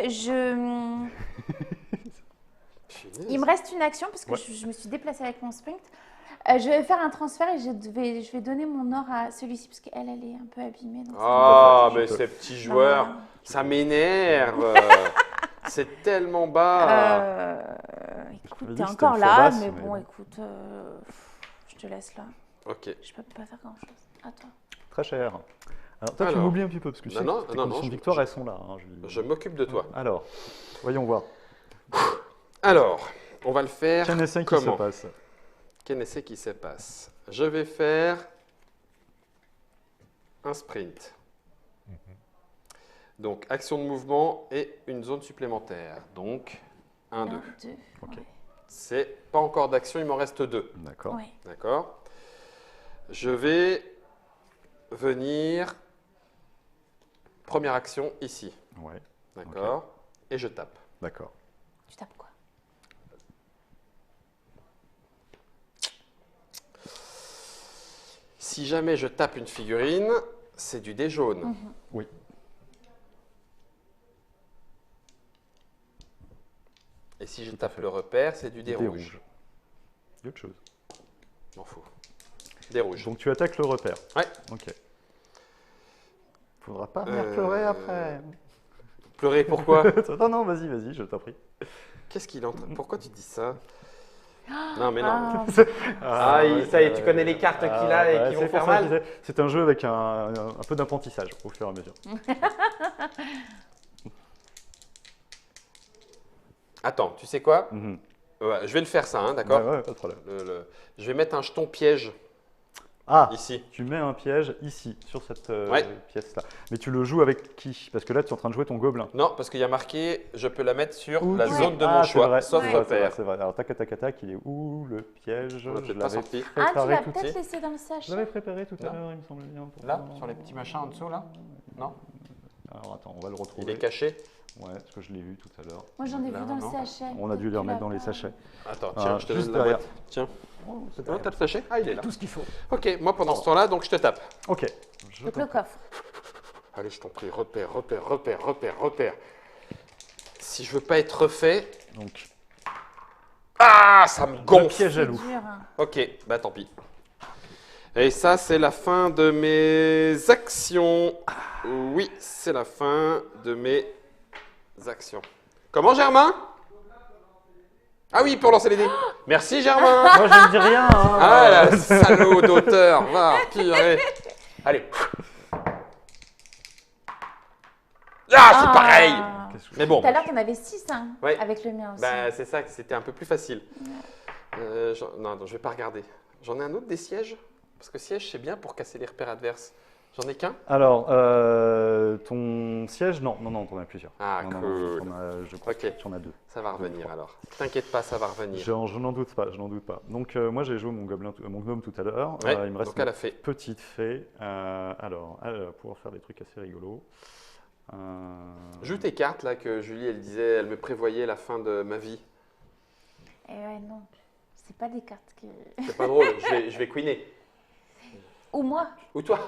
il me reste une action parce que Ouais. je me suis déplacée avec mon sprint. Je vais faire un transfert et je vais donner mon or à celui-ci parce qu'elle, elle est un peu abîmée. Donc Ah, Je mais peux. ces petits ça- joueurs, Non. ça m'énerve. C'est tellement bas. Écoute, m'avais dit t'es que c'était encore une là, faubasse, mais mais bon, bon. écoute, je te laisse là. Ok. Je peux pas faire grand-chose. À toi. Très cher. Alors toi tu Alors. m'oublies un petit peu parce que Non, je sais non, que tes non, conditions non, de victoire je- elles sont là. hein, Je m'occupe de toi. Alors, voyons voir. Alors, on va le faire. Quel essai qui se comment? passe? Quel essai qui se passe? Je vais faire un sprint. Donc, action de mouvement et une zone supplémentaire. Donc, 1, 2. 2. Ok. C'est pas encore d'action, il m'en reste 2. D'accord. Ouais. D'accord? Je vais venir. Première action ici. Ouais, D'accord? Et je tape. d'accord. Tu tapes quoi? Si jamais je tape une figurine, c'est du dé jaune. Oui. Et si je Tout à tape fait. le repère, c'est du dé Dé rouge. Il y a autre chose. M'en fous. Des rouges. Donc tu attaques le repère. Ouais. Ok. Faudra pas venir pleurer après. Pleurer, pourquoi? Non, non, vas-y, je t'en prie. Qu'est-ce qu'il est en train... Pourquoi tu dis ça? Non, mais non. Ah, Ça y est, tu connais les cartes qu'il a et qui vont c'est faire pour ça que mal. je disais, c'est un jeu avec un peu d'apprentissage au fur et à mesure. Attends, tu sais quoi? Mhm. Ouais, je vais le faire ça, hein, d'accord? Ouais, pas de problème. Je vais mettre un jeton piège Ah, ici. tu mets un piège ici, sur cette Ouais. pièce-là. Mais tu le joues avec qui? Parce que là, tu es en train de jouer ton gobelin. Non, parce qu'il y a marqué, je peux la mettre sur Où la tu- zone de Ah, mon c'est choix, vrai, sauf c'est vrai, repère. c'est vrai. Alors, tac, il est où le piège? On l'a Je peut-être pas l'avais sorti. Ah, tu préparé l'as tout peut-être suite. laissé dans le Je sachet. l'avais préparé tout à Là. l'heure, il me semble bien. Là, sur les petits machins en dessous, là? Non? Alors, attends, on va le Il retrouver. est caché. Ouais, parce que je l'ai vu tout à l'heure. Moi, j'en ai Là, vu dans non. le sachet. On a dû les Tu remettre l'as dans les pas. sachets. Attends, tiens, je te juste donne la derrière. boîte. Tiens. Oh, c'est Non, t'as le sachet? Ah, il est là. tout ce qu'il faut. Ok, moi pendant ce temps-là, donc je te tape. Ok. Donc le coffre. Allez, je t'en prie, repère. Si je veux pas être refait... Donc, Ah, ça me le gonfle. piège à C'est loup. dur. Hein. Ok, bah tant pis. Et ça, c'est la fin de mes actions. Oui, c'est la fin de mes actions. Comment, Germain? Ah oui, pour lancer les dés. Merci, Germain. Moi, je ne dis rien. Hein. Ah, la salaud d'auteur. Va, purée. Allez. Ah, c'est pareil. Qu'est-ce que Mais je bon. Tout à l'heure, t'en avais 6 hein, Ouais. avec le mien aussi. Bah, c'est ça, que c'était un peu plus facile. Non, je vais pas regarder. J'en ai un autre des sièges? Parce que siège, c'est bien pour casser les repères adverses. J'en ai qu'un? Alors, ton siège, non, t'en as plusieurs. Ah, Non, cool. je crois Ok. que tu en as 2. Ça va revenir alors. T'inquiète pas, ça va revenir. Je n'en doute pas, Donc, moi, j'ai joué mon gnome tout à l'heure. Ouais, Il me reste donc elle une a fait. petite fée. Alors, elle va pouvoir faire des trucs assez rigolos. Joue tes cartes là que Julie, elle disait, elle me prévoyait la fin de ma vie. Eh ouais, non. C'est pas des cartes que. C'est pas drôle, je vais queener. Ou moi. Ou toi?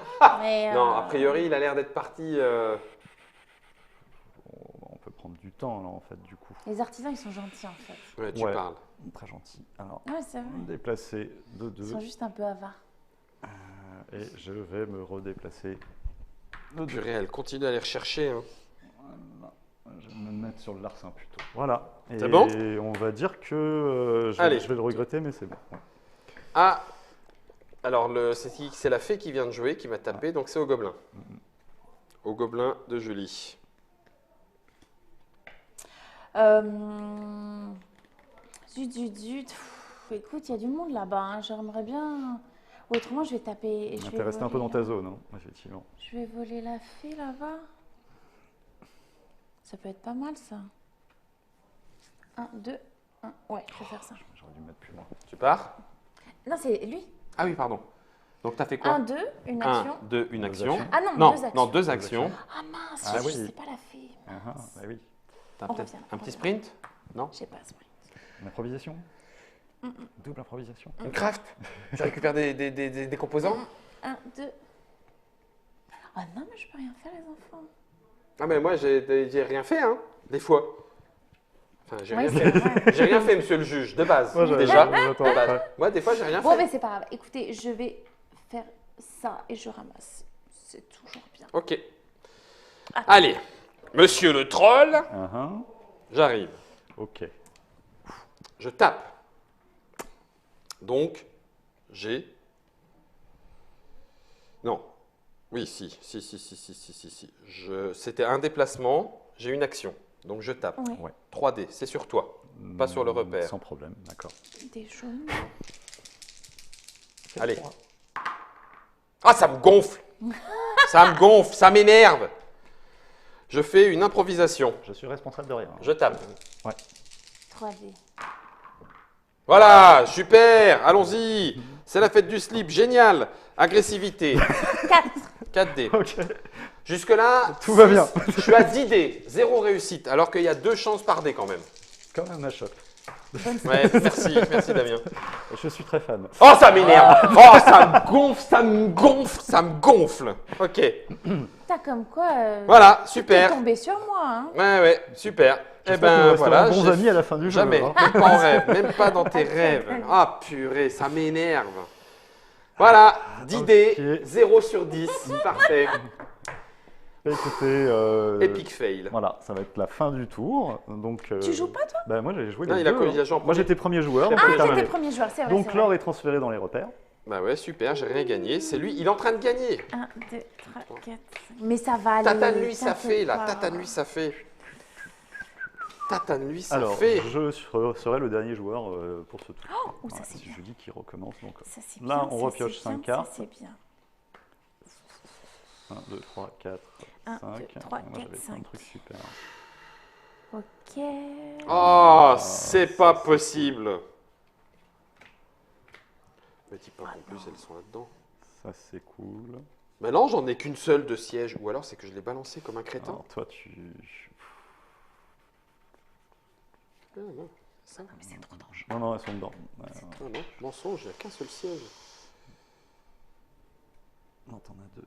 Mais, Non, a priori, il a l'air d'être parti. On peut prendre du temps, là, en fait, du coup. Les artisans, ils sont gentils en fait. Ouais, tu Ouais. parles. Très gentil. Alors, Ouais, c'est vrai. déplacer de 2. Ils sont juste un peu avares. Et je vais me redéplacer de 2. Purée, elle continue à aller rechercher. Hein. Voilà. Je vais me mettre sur le larcin plutôt. Voilà. Et C'est bon? on va dire que Allez. je vais le regretter, mais c'est bon. Ouais. Ah, alors c'est la fée qui vient de jouer, qui m'a tapé, donc c'est au gobelin. Au gobelin de Julie. Zut. Pff, écoute, il y a du monde là-bas. Hein. J'aimerais bien. Autrement, je vais taper. T'es resté un peu dans ta zone, hein, effectivement. Je vais voler la fée là-bas. Ça peut être pas mal ça. 1, 2, 1. Ouais, je vais faire ça. J'aurais dû me mettre plus loin. Tu pars? Non, c'est lui. Ah oui, pardon. Donc t'as fait quoi? 1, 2, une action. 1, 2, une Deux action. actions. Ah non, Non, 2 actions. non, deux actions. Ah mince, Ah je oui. sais pas la fée. Ah, bah oui. T'as On peut-être revient, un on petit revient. sprint? Non? Je sais pas, sprint. Improvisation Double improvisation. Une craft? Tu récupères des composants? 1, 2. Ah non, mais je peux rien faire, les enfants. Ah mais moi j'ai rien fait, hein, des fois. Enfin, j'ai Ouais, rien c'est fait. vrai. J'ai rien fait, monsieur le juge, de base. Moi, déjà. j'attends De base. après. Moi, des fois, j'ai rien Bon, fait. mais c'est pas grave. Écoutez, je vais faire ça et je ramasse. C'est toujours bien. Ok. Ah. Allez, monsieur le troll, Uh-huh. j'arrive. Ok. Je tape. Donc, j'ai... Non. Oui, si. C'était un déplacement, j'ai une action. Donc, je tape. Ouais. Ouais. 3D, c'est sur toi. Pas sur le repère. Sans problème, d'accord. Des jaunes. Allez. Ah, ça me gonfle. Ça me gonfle, ça m'énerve. Je fais une improvisation. Je suis responsable de rien. Je tape. 3D. Voilà, super, allons-y. C'est la fête du slip, génial. Agressivité, 4. 4D. Ok. Jusque-là, Tout va bien. Je suis à 10 dés, 0 réussite, alors qu'il y a 2 chances par dé quand même. Comme un match-up. Ouais, merci Damien. Je suis très fan. Oh, ça m'énerve. Oh, ça me gonfle. Ok, T'as comme quoi. voilà, T'es super. tombé sur moi. Hein. Ouais, super. Eh J'espère qu'on ben restera voilà, bons j'ai- amis à la fin du jeu. Jamais, hein. même pas en rêve, même pas dans tes rêves. Ah purée, ça m'énerve. Voilà, 10 dés, Ok. 0 sur 10, parfait. Écoutez, Epic fail. voilà, ça va être la fin du tour. Donc, Tu joues pas, toi? Bah moi j'ai joué Non, les il a deux. quoi, il a joué en Moi premier. j'étais premier joueur. Ah, donc c'est Ah, terminé. t'étais premier joueur, c'est vrai. Donc c'est l'or vrai. est transféré dans les repères. Bah ouais, super, j'ai rien gagné. C'est lui, il est en train de gagner. 1, 2, 3, 4. Mais ça va aller. Tatane-lui, ça t'inquiète fait là, pas. tatane-lui, ça fait. Tatane-lui, ça Alors, fait. je serai le dernier joueur pour ce tour. Oh, ça Voilà, c'est si bien. je dis qu'il recommence. Donc, Ça c'est Là, bien. on ça, repioche c'est 5 bien, cartes. Ça c'est bien. 1, 2, 3, 4, 1, 5. 2, 3, Moi 4, j'avais plein 5. de trucs super. Ok. Oh, c'est pas possible. Me dis pas qu'en plus elles sont là-dedans. Ça c'est cool. Mais non, j'en ai qu'une seule de siège. Ou alors c'est que je l'ai balancé comme un crétin. Alors toi tu... Ah, non, ça. Non, mais c'est trop dangereux. Non, non, elles sont dedans. Non, non, mensonge, il n'y a qu'un seul siège. Non, t'en as 2.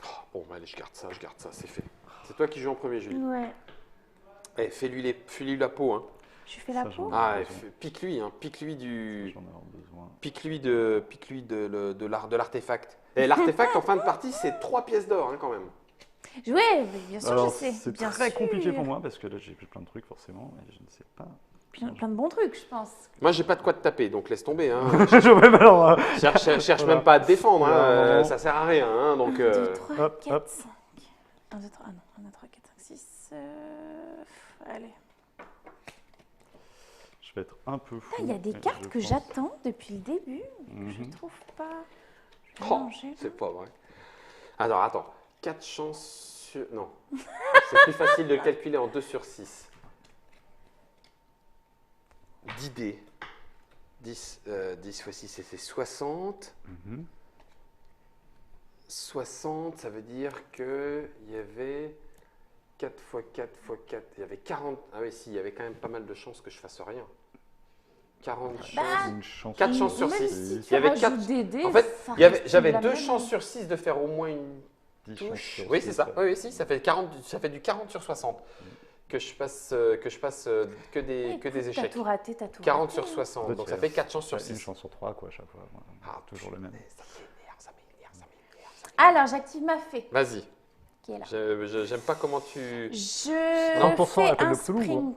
Oh, bon, bah, allez, je garde ça, c'est fait. C'est toi qui joues en premier, Julie. Ouais. Eh, fais-lui la peau, hein. Je fais la Ça, j'en peau. ai- Ah, pique-lui, hein. Pique-lui du... J'en ai besoin. Pique-lui de l'artefact. Et l'artefact, en fin de partie, c'est 3 pièces d'or, hein, quand même. Ouais, mais bien sûr, Alors, je sais. c'est Bien très sûr. compliqué pour moi parce que là, j'ai plus plein de trucs forcément et je ne sais pas. Plein de bons trucs, je pense. Moi, j'ai pas de quoi te taper, donc laisse tomber, hein. Ouais, mais alors, Cherche Voilà. même pas à te défendre, hein. Non. Ça sert à rien, hein, donc... 2, 3, hop, 4, hop. 5. 1, 2, 3, ah non, 1, 2, 3, 4, 5, 6. Allez. Je vais être un peu fou. Ah, il y a des et cartes je que pense- j'attends depuis le début. Je Mhm. trouve pas. Je vais Oh, manger. c'est pas vrai. Alors, attends. 4 chances sur... Non. C'est plus facile de calculer en 2 sur 6. 10 dés. 10 fois 6, c'est 60. Mhm. 60, ça veut dire qu'il y avait 4 fois 4 fois 4. Il y avait 40. Ah oui, si, il y avait quand même pas mal de chances que je fasse rien. 40 Bah, chances. Une chance. 4 chances sur Même 6. si tu Il y avait rajoutes 4. des dés, En fait, ça reste j'avais la 2 même. chances sur 6 de faire au moins une 10 touche. chances sur Oui, c'est six, ça. ouais. Oui, oui, si, ça fait 40, ça fait du 40 sur 60 que je passe que des Écoute, échecs. T'as tout raté, t'as tout 40 raté. sur 60, Ouais, donc tu ça as- fait 4 chances sur Une 6. chance sur 3 quoi à chaque fois. Voilà. Ah, Toujours le même. Ça m'énerve, ça m'énerve, ça m'énerve, ça m'énerve. Alors, j'active ma fée Vas-y. qui est là. J'aime pas comment tu... Je 100% fais appelle un le Cthulhu, sprint.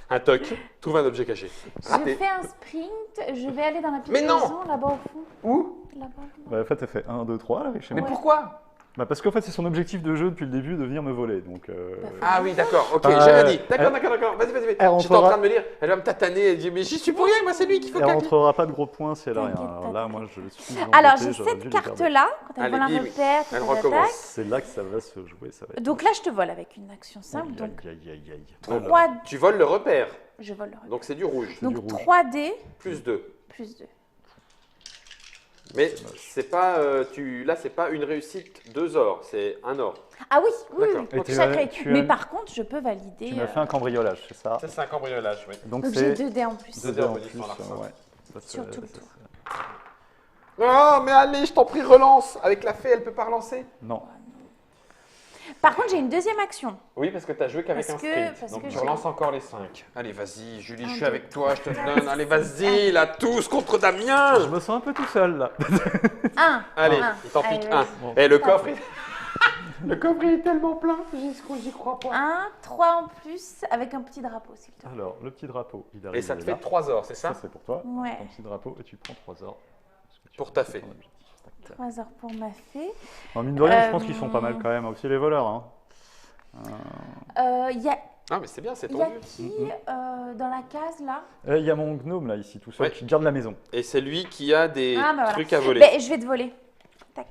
Un toc, trouve un objet caché. Je Raté. fais un sprint. Je vais aller dans la petite Mais non maison là-bas au fond. Où Là-bas. Bah, en fait, elle fait 1, 2, 3 là, chez Mais moi. pourquoi Bah, parce qu'en fait, c'est son objectif de jeu depuis le début de venir me voler. Donc, Ah oui, d'accord, ok, Euh, j'ai rien dit. D'accord, elle- d'accord. Vas-y, vas-y. elle J'étais en rentrera- train de me dire, elle va me tataner, elle dit, mais j'y suis pour rien, moi, c'est lui qu'il faut elle calculer. rentrera pas de gros points si elle a rien. T'inquiète Alors pas, là, t'inquiète moi, je suis Alors, embêté, j'ai j'aurais dû cette les garder. carte-là. Quand elle Allez, vole un bim. repère, Elle tu recommence. attaques. C'est là que ça va se jouer. Ça va être... Donc là, je te vole avec une action simple. Aïe, Donc, aïe, aïe, aïe, aïe. Donc, Alors, 3, Tu voles le repère, je vole le repère. donc c'est du rouge. du Donc rouge. 3D Plus 2. plus 2. Mais C'est moche. c'est pas, là, c'est pas une réussite 2 or, c'est un or. Ah oui, oui, D'accord. oui. Et tu Chaque as- règle. tu Mais as- par contre, je peux valider. Tu m'as fait un cambriolage, c'est ça Ça, c'est un cambriolage, oui. Donc, Donc j'ai c'est 2 dés en plus. 2 2 dés en bonus plus. sur l'arsenal. Ouais. Ça, c'est- Sur tout le ça, tour. c'est- Oh, mais allez, je t'en prie, relance. Avec la fée, elle peut pas relancer. Non. Par contre, j'ai une deuxième action. Oui, parce que tu as joué qu'avec un Parce que- sprint. parce Donc que tu j'ai- relances encore les 5. Allez, vas-y, Julie, Un, je suis deux, avec toi, je te quatre, donne. Allez, vas-y, cinq. là, tous contre Je Damien. me sens un peu tout seul là. 1. Allez, Un. il t'en Allez, pique vas-y. un. Bon. Et le coffre, le coffre il est tellement plein, j'y crois pas. 1, 3 en plus avec un petit drapeau, s'il te plaît. Alors, le petit drapeau, il arrive. Et ça te il est fait là. 3 or, c'est Ça, ça c'est pour toi. Ouais. Ton petit drapeau et tu prends 3 heures. Parce que tu Pour as ta fait fée. ton objectif. Tac, tac. 3 heures pour ma fée. En mine de rien, je pense qu'ils sont pas mal quand même, aussi les voleurs. Hein. Il y a, Ah, mais c'est bien, c'est y a tendu. qui dans la case là? Il y a mon gnome là, ici, tout seul, Ouais. qui garde la maison. Et c'est lui qui a des Ah, bah voilà. trucs à voler. Ben, je vais te voler. Tac.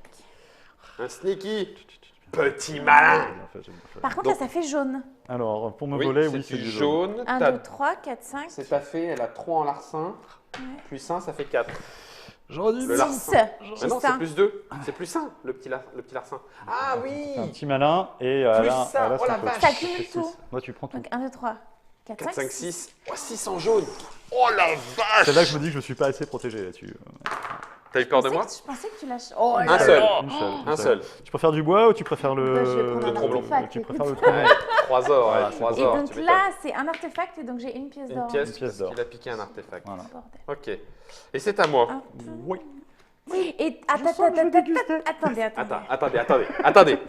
Un sneaky. Petit malin. J'ai bien fait, j'ai bien fait. Par contre, Donc- là, ça fait jaune. Alors, pour me Oui, voler, c'est oui, c'est du du jaune. jaune. 1, T'as- 2, 3, 4, 5. C'est ta fée, elle a 3 en larcin. Ouais. Plus 1, ça fait 4. J'aurais dû Le le- larcin. 6. Mais non, c'est plus 2. C'est plus 1, le petit larcin. Ah oui. C'est un petit malin et Plus là, ça, là, oh la son vache. coach. Ça cumule C'est tout. six. Moi, tu prends tout. Donc 1, 2, 3, 4, 4, 5, 5, 6. Oh, 6 en jaune. Oh la vache. C'est là que je me dis que je suis pas assez protégé là-dessus. T'as eu peur de moi? Je pensais que tu lâches. Oh, Un là seul. là. Une seule, une Un seul. Tu préfères du bois ou tu préfères Bah, je vais le prendre un tromblon artefact, Tu écoute. préfères le tromblon 3 or, Voilà, ouais, c'est 3 bon. Et or. donc tu là, c'est un artefact et donc j'ai une pièce m'étonnes. d'or. Une pièce, Une pièce parce d'or. qu'il a piqué un artefact. Voilà. Bordel. Ok. Et c'est à moi. Un, deux. Oui. Et attends, sens que je vais déguster. attendez. Attendez.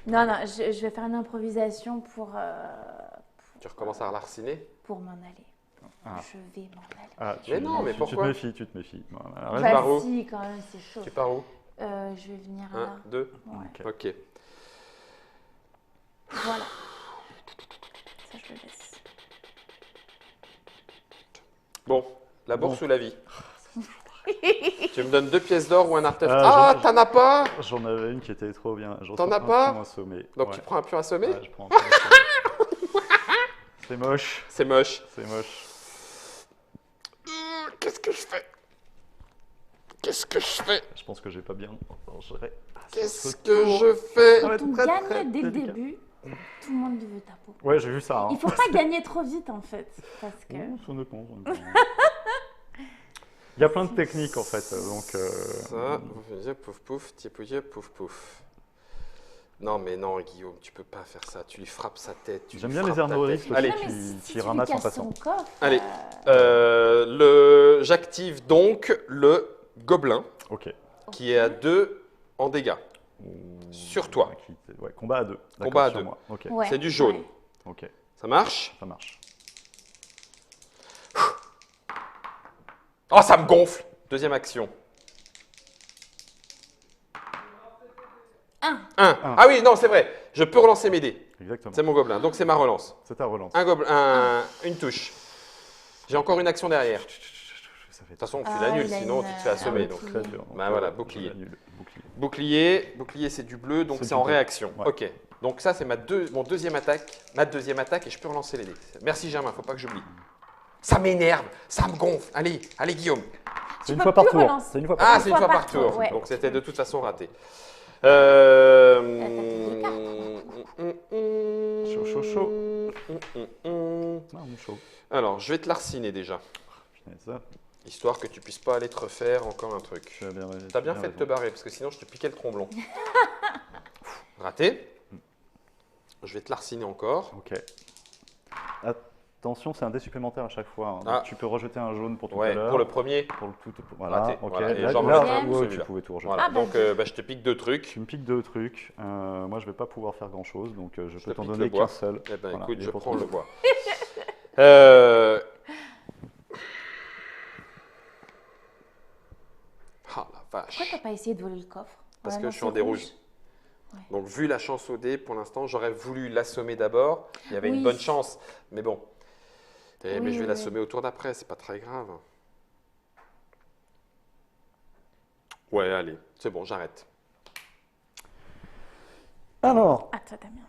Non, je vais faire une improvisation pour Tu recommences à larciner? m'en aller. Ah. Je vais m'en aller. Ah, Mais non, mais tu pourquoi te méfies, tu te méfies. Voilà, reste Bah par où si, quand même, c'est chaud. Tu pars où? Je vais venir 1, là. 2. Ouais. Ok. Ok. Voilà. Ça, je le laisse. Bon, la bourse Bon. ou la vie? Tu me donnes 2 pièces d'or ou un artefact? Ah, Ah, t'en as pas? J'en avais une qui était trop bien. Je T'en ressens as un pas point assommé. Donc Ouais. tu prends un pion assommé? Ouais, je prends un point assommé. C'est moche, C'est moche. c'est moche. Qu'est-ce que je fais? Qu'est-ce que je fais? Je pense que j'ai pas bien géré. Qu'est-ce que je fais? Ça va Quand être on très, gagne très dès le délicat. début, tout le monde veut ta peau. Ouais, j'ai vu ça. Hein. Il faut pas gagner trop vite en fait, parce que Ouh, ça dépend, ça dépend. Il y a plein de techniques en fait. Donc, Ça, vous faisiez pouf pouf, tipouillé, pouf pouf. Non, mais non, Guillaume, tu peux pas faire ça. Tu lui frappes sa tête. J'aime bien les armoristes Allez, Non, mais qui si tu lui ramassent en casses passant. son coffre, Allez. euh, J'active donc le gobelin Ok. qui est à 2 en dégâts. Sur toi. Ouais, combat à 2. Combat à sur deux. moi. Ok. ouais, C'est du jaune. ouais. Ok, Ça marche? ça marche. Oh, ça me gonfle! Deuxième action. Un. Ah oui, non, c'est vrai. Je peux relancer mes dés. Exactement. C'est mon gobelin. Donc c'est ma relance. C'est ta relance. Une touche. J'ai encore une action derrière. De Ça fait toute façon, tu Ah, l'annules, il a sinon une, tu te fais assommer. un Donc. bouclier. très dur. Bah voilà, bouclier. Je l'annule. Bouclier. Bouclier, c'est du bleu, donc C'est c'est du en bleu. réaction. Ouais. Ok. Donc ça, c'est mon deuxième attaque et je peux relancer les dés. Merci Germain, faut pas que j'oublie. Ça m'énerve, ça me gonfle. Allez, allez Guillaume. C'est une peux fois par plus tour. relancer. C'est une fois par Ah, tour. c'est une fois par tour. ouais. Donc c'était de toute façon raté. T'as Chaud, chaud, chaud. chaud. Ah, mon chaud. Alors, je vais te larciner déjà, Putain, ça, histoire que tu puisses pas aller te refaire encore un truc. tu as bien, T'as bien fait de te barrer, parce que sinon je te piquais le tromblon. Raté. Je vais te larciner encore. Ok. Attention, c'est un dé supplémentaire à chaque fois. Hein. Donc, Ah. tu peux rejeter un jaune pour tout à Ouais, l'heure. pour le premier. Pour le tout. Voilà, Raté. ok. Voilà. Et Là, j'en là, remettrai un pour ouais, tu celui-là. pouvais tout rejeter. Voilà, Ah, bah, donc je te pique 2 trucs. Tu me piques 2 trucs. Moi, je vais pas pouvoir faire grand chose, donc je te peux t'en pique donner le bois. qu'un seul. Eh ben Voilà, écoute, il est je pour prends toi. le bois. Ah la vache. Pourquoi t'as pas essayé de voler le coffre? Parce Ouais, que non, je suis en c'est dé rouge. rouge. Donc vu la chance au dé, pour l'instant, j'aurais voulu l'assommer d'abord. Il y avait une Oui. bonne chance, mais bon. Mais Oui, je vais oui, l'assommer au tour d'après, c'est pas très grave. Ouais, allez, c'est bon, j'arrête. Alors, Ah, toi, Damien.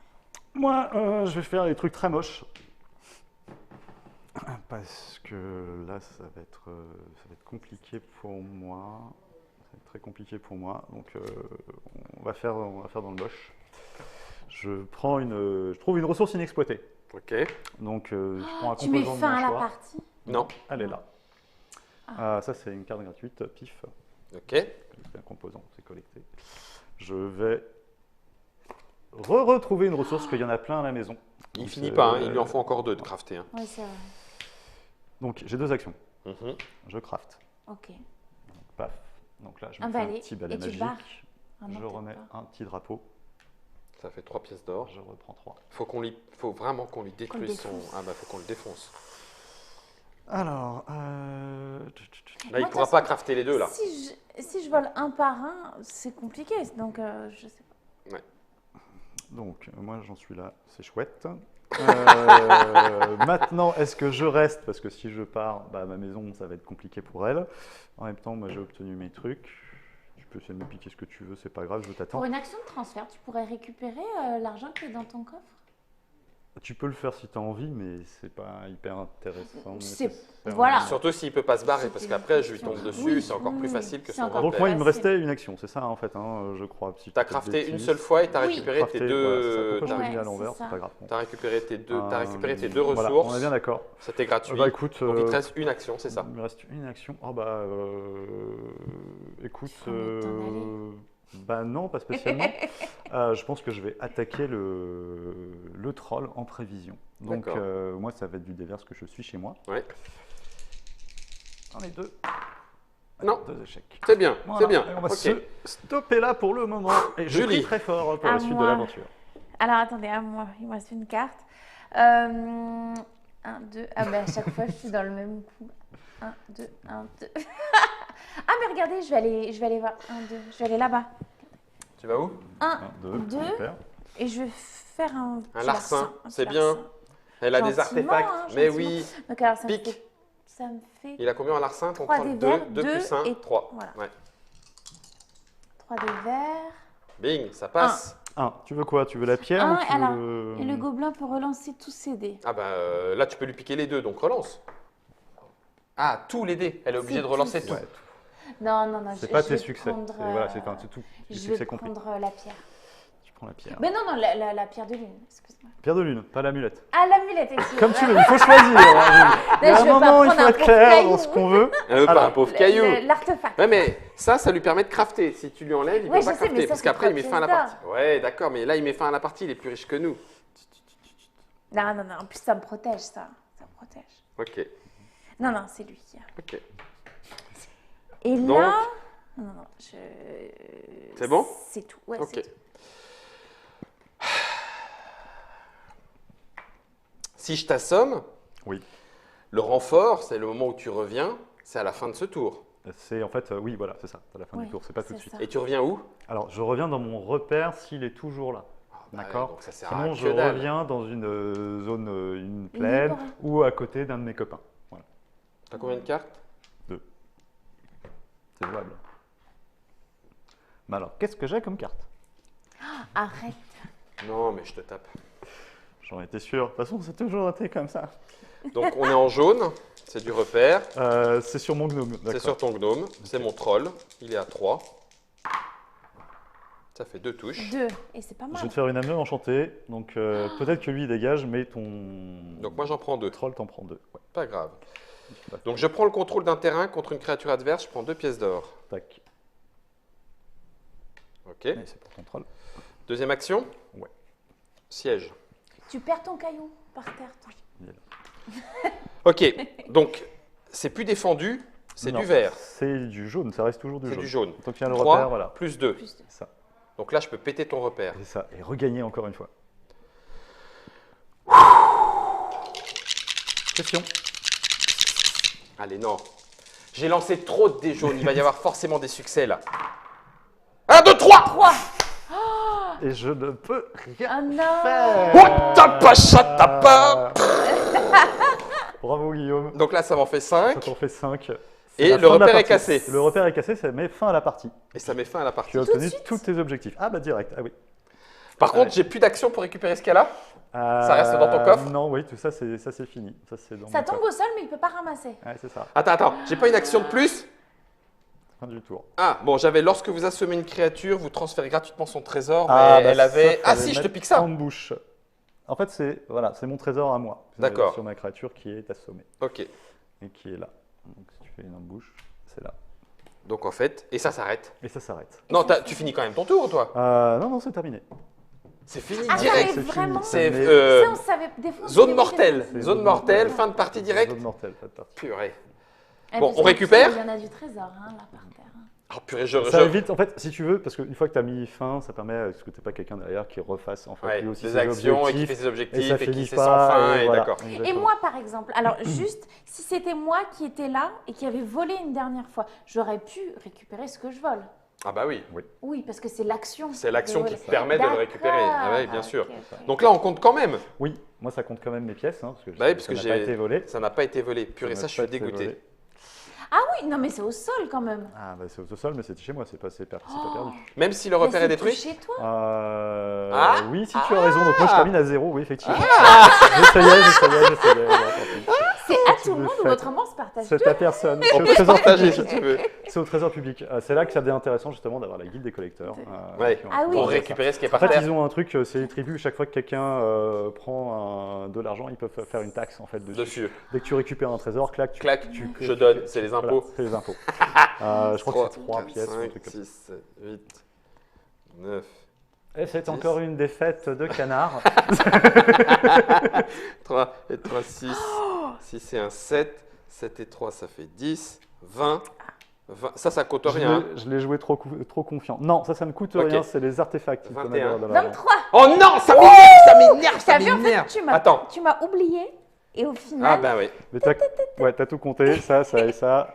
moi, je vais faire des trucs très moches. Parce que là, ça va être compliqué pour moi. Ça va être très compliqué pour moi. Donc, on va faire dans le moche. Je trouve une ressource inexploitée. Ok. Donc, je prends un Tu mets composant de fin mon à la choix. partie? Non. Elle est là. Ça, c'est une carte gratuite, pif. Ok. C'est un composant, c'est collecté. Je vais retrouver une ressource, qu'il y en a plein à la maison. Il Donc, finit pas, hein, il lui en faut encore 2 de crafter. Hein. Oui, c'est vrai. Donc, j'ai 2 actions. Mhm. Je craft. Ok. Paf. Donc là, je Un me fais un balai. petit balai Et tu te magique. barres. Ah non, Je peut-être remets pas. un petit drapeau. Ça fait 3 pièces d'or. Je reprends 3. Faut vraiment qu'on lui détruise son. défonce. Ah bah faut qu'on le défonce. Alors, Là, il Moi, de pourra toute pas crafter les deux là. Si je vole un par un, c'est compliqué. Donc, je sais pas. donc moi j'en suis là, c'est chouette. Maintenant, est-ce que je reste? Parce que si je pars, bah, ma maison, ça va être compliqué pour elle. En même temps, moi j'ai obtenu mes trucs. Tu peux essayer de me piquer ce que tu veux, c'est pas grave, je t'attends. Pour une action de transfert, tu pourrais récupérer l'argent qui est dans ton coffre? Tu peux le faire si tu as envie, mais c'est pas hyper intéressant. C'est- nécessairement. voilà. Surtout s'il peut pas se barrer, parce C'était qu'après une je lui question. tombe dessus, Oui, c'est encore plus oui, facile que c'est son encore Donc repère. moi, il me Facile. restait une action, c'est ça en fait, hein, je crois. Si je T'as dis pas de crafté une bêtises. seule fois et t'as Oui. récupéré Crafté, tes voilà, c'est ça. deux. Pourquoi je l'ai Ouais, mis à l'envers, c'est c'est ça. pas grave. Bon. T'as récupéré tes deux Voilà, ressources. on est bien d'accord. C'était gratuit. Bah écoute, Donc il te reste une action, c'est ça. il me reste une action. Oh bah écoute, Faut mieux t'en aller. bah non, pas spécialement. Je pense que je vais attaquer le troll en prévision. Donc D'accord. moi, ça va être du déverse que je suis chez moi. Ouais. J'en ai 2. Non. 2 échecs. C'est bien, Voilà. c'est bien. Et on va Ok. se stopper là pour le moment. Et je Julie. crie très fort pour À la suite de moi. l'aventure. Alors, attendez, à moi, il me reste une carte. 1, 2. Ah, ben à chaque fois, je suis dans le même coup. 1, 2, 1, 2. Ah, mais regardez, je vais aller voir. 1, 2. Je vais aller là-bas. Tu vas où? 1, 2, 2. super. Et je vais faire un. petit larcin, un c'est petit bien. larcin. Elle a des Gentiment, artefacts. hein, Mais gentiment. oui. Donc, alors, Pique. ça me fait Il a combien en larcin? 3 dés verts, 2 deux plus 1, et 3. voilà. Ouais. 3 dés verts. Bing, ça passe. Tu veux quoi? Tu veux la pierre Un, ou tu alors, veux... Et le gobelin peut relancer tous ses dés. Ah bah là tu peux lui piquer les deux, donc relance. Ah, tous les dés. Elle est obligée C'est de relancer tous. tout. Ouais, Non, non, non. C'est pas je tes vais succès. prendre, Voilà, c'est tout. Les je succès vais compris. prendre la pierre. Tu prends la pierre. Mais non, non, la pierre de lune, excuse-moi. Pierre de lune, pas l'amulette. Ah, l'amulette, excuse-moi. Comme tu veux, il faut choisir. hein. Il y a je un vais pas moment, il prendre faut un être pauvre clair caillou. dans ce qu'on veut. Elle veut pas Alors, un pauvre caillou. L'artefact. Ouais, mais ça lui permet de crafter. Si tu lui enlèves, il Ouais, peut pas je sais, mais crafter. ça, Parce c'est qu'après, il met 3 fin à la pièces partie. Ouais, d'accord, mais là, il met fin à la partie. Il est plus riche que nous. Non, non, non. En plus, ça me protège, ça. Ça me protège. Ok, Non, non, c'est lui. ok. Et Donc- là. Non, non, non. C'est bon? C'est tout. Ouais, Ok. c'est tout. Si je t'assomme, Oui. le renfort, c'est le moment où tu reviens, c'est à la fin de ce tour. C'est en fait, oui, voilà, c'est ça, à la fin Oui, du tour, c'est pas tout de c'est suite. ça. Et tu reviens où? Alors, je reviens dans mon repère s'il est toujours là. Bah, D'accord. donc ça sert à Sinon, que je dalle. reviens dans une zone, une plaine Libre. ou à côté d'un de mes copains. Voilà, T'as combien de cartes? c'est jouable. Mais alors, qu'est-ce que j'ai comme carte? Arrête. Non, mais je te tape. J'en étais sûr. De toute façon, c'est toujours été comme ça. Donc on est en jaune, c'est du repère. C'est sur mon gnome. C'est d'accord. sur ton gnome, c'est mon troll. Il est à 3. Ça fait 2 touches. 2. Et c'est pas Je mal. vais te faire une âme enchantée. Donc, peut-être que lui, il dégage, mais ton Donc moi j'en prends 2. troll t'en prend 2. Ouais. Pas grave. Donc je prends le contrôle d'un terrain contre une créature adverse, je prends 2 pièces d'or. Tac. Ok. Et c'est pour ton troll. Deuxième action? Ouais. Siège. Tu perds ton caillou par terre, toi. Il est là. Ok, donc c'est plus défendu, c'est Non, du vert. C'est du jaune, ça reste toujours du C'est jaune. du jaune. Tant qu'il y a le 3 repère, voilà. plus 2. Plus de. C'est ça. Donc là je peux péter ton repère. C'est ça. Et regagner encore une fois. Question. Allez, non. J'ai lancé trop de dés jaunes, il va y avoir forcément des succès là. 1, 2, 3! 3. Et je ne peux rien Ah non. faire. Oh, tapa, chatapa. Bravo Guillaume. Donc là ça m'en fait Ça 5 t'en fait 5. et le repère est cassé. Le repère est cassé, ça met fin à la partie. Et ça met fin à la partie. Tu as Tout de obtenu suite tous tes objectifs. Ah bah direct, ah oui. Par contre, j'ai plus d'action pour récupérer ce qu'il y a là. Ça reste dans ton coffre? Non, oui, tout ça c'est fini. Ça, c'est dans Ça mon tombe coffre. au sol, mais il peut pas ramasser. Ouais, c'est ça. Attends, j'ai pas une action de plus? Fin du tour. Ah, bon, j'avais lorsque vous assommez une créature, vous transférez gratuitement son trésor, mais bah, elle avait... ça, Ah fallait si, je te mettre pique ça. en bouche. En fait, c'est voilà, c'est mon trésor à moi. D'accord. Sur ma créature qui est assommée Ok, et qui est là. Donc si tu fais une embouche, c'est là. donc en fait, et ça s'arrête. Et ça s'arrête. Non, tu finis quand même ton tour, toi. Non, non, c'est terminé. C'est fini Ah, direct. mais vraiment C'est Mais- Ça, on savait des fois, on zone savait mortelle. C'est Zone zone mortelle, mortelle. fin de partie directe. Zone mortelle, pas de partie. Purée. Eh, Bon, parce on que récupère Il y en a du trésor, hein, là, par terre. Oh purée, Ça évite, en fait, si tu veux, parce qu'une fois que tu as mis fin, ça permet à ce que tu n'aies pas quelqu'un derrière qui refasse en fait, Ouais, lui aussi des ses actions et qui objectifs, fait ses objectifs ça et qui finit sait pas, sans fin, et voilà. d'accord. Et Exactement. moi, par exemple, alors juste, si c'était moi qui étais là et qui avait volé une dernière fois, j'aurais pu récupérer ce que je vole. Ah bah oui, Oui, parce que c'est l'action. c'est l'action de qui voler. te permet de le D'accord. récupérer. Ah oui, bien Ah, sûr. ok, ok. Donc là, on compte quand même. Oui, moi ça compte quand même mes pièces, hein, parce que, Bah oui, parce ça que n'a j'ai- pas été volé. Ça n'a pas été volé. Purée, ça, n'a je suis pas été dégoûté. volé. Ah oui, non, mais c'est au sol quand même. Ah bah c'est au sol, mais c'était chez moi, c'est pas perdu. Même si le Mais repère est c'est détruit. chez toi. Ah oui, si tu as raison, donc moi je termine à 0, oui, effectivement. Ah. J'essayais. Bon, tant pis. C'est à tout le me monde ou fais- autrement se partage C'est tout. à personne. On C'est au peut se trésor partager public. si tu veux. C'est au trésor public. C'est là que ça devient intéressant justement d'avoir la guilde des collecteurs. Ouais. qui ont- Ah oui. Pour qui ont ça. récupérer ce qui est En par fait, terre. ils ont un truc, c'est les tribus. Chaque fois que quelqu'un prend de l'argent, ils peuvent faire une taxe en fait dessus. Dessus. Dès que tu récupères un trésor, clac, Clac, je donne, c'est les impôts. Voilà, c'est les impôts. Je crois que c'est 3 pièces. ou un 5, truc comme ça. 6, 7, 8, 9. Et c'est encore une défaite de canard. 3 et 3, 6. 6 et 1, 7. 7 et 3, ça fait 10. 20. 20. Ça coûte rien. Je l'ai joué trop confiant. Non, ça ne coûte Ok. rien, c'est les artefacts. qui 21. permettent d'avoir de l'argent. 23. Oh non, ça m'énerve, ça m'énerve, ça T'as vu, en fait, m'énerve. tu m'as oublié et au Ah final, bah oui, Mais t'as tout compté, ça et ça.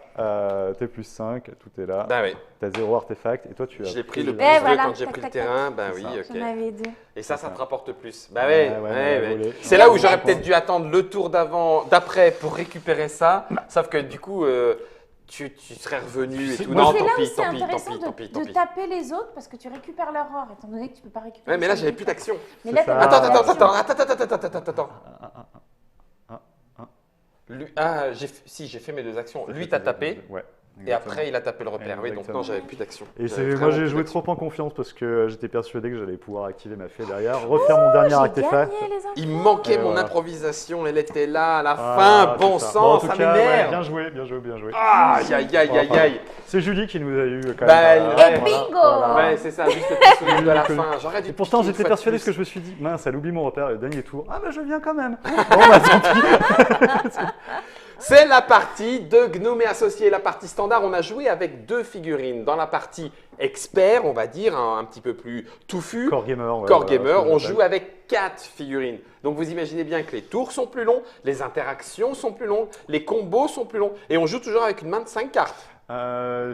T'es plus 5, tout est là. bah oui. T'as 0 artefact et toi tu as. J'ai pris le les plus Eh, 2 voilà, quand j'ai tac, pris le tac, terrain, bah C'est oui, ça. ok. j'en avais 2. Et ça te rapporte plus. Bah Ouais, ouais, ouais, ouais, on a ouais. volé. C'est là où Et j'aurais après- peut-être dû attendre le tour d'après pour récupérer ça. Sauf que du coup, tu serais revenu et tout. Mais Non, c'est tant là où pis, c'est tant pis, tant intéressant pis, tant pis, tant de pis. taper les autres parce que tu récupères leur or, étant donné que tu peux pas récupérer. Ouais, mais là, celui j'avais de plus toi. d'action. Mais C'est là, ça. t'as Attends. Lui, j'ai fait mes 2 actions. Lui, t'as tapé. Ouais. Et après, il a tapé le repère. Oui, donc Exactement. non, j'avais plus d'action. Et J'avais moi, vraiment j'ai plus joué d'action. trop en confiance parce que j'étais persuadé que j'allais pouvoir activer ma fée derrière, refaire mon dernier J'ai artefact. gagné, les enfants. Il manquait Et mon voilà. improvisation, elle était là à la Voilà, fin. Bon c'est sang, Bon, en tout ça cas, ouais, m'énerve. bien joué, bien joué, bien joué. Aïe, aïe, aïe, aïe, aïe. C'est Julie qui nous a eu quand Bah, même. ouais. Et bingo. Ouais, c'est ça, juste le petit sourire de la fin. J'aurais dû Et pourtant, piquer une j'étais fois de persuadé plus. que je me suis dit, mince, elle oublie mon repère, le dernier tour. Ah, bah, je viens quand même. Bon, bah, tant pis. C'est la partie de Gnome et Associés. La partie standard, on a joué avec 2 figurines. Dans la partie expert, on va dire, un petit peu plus touffu, Core Gamer. Ouais, Core voilà, Gamer, ce que on j'appelle. joue avec 4 figurines. Donc vous imaginez bien que les tours sont plus longs, les interactions sont plus longues, les combos sont plus longs. Et on joue toujours avec une main de 5 cartes.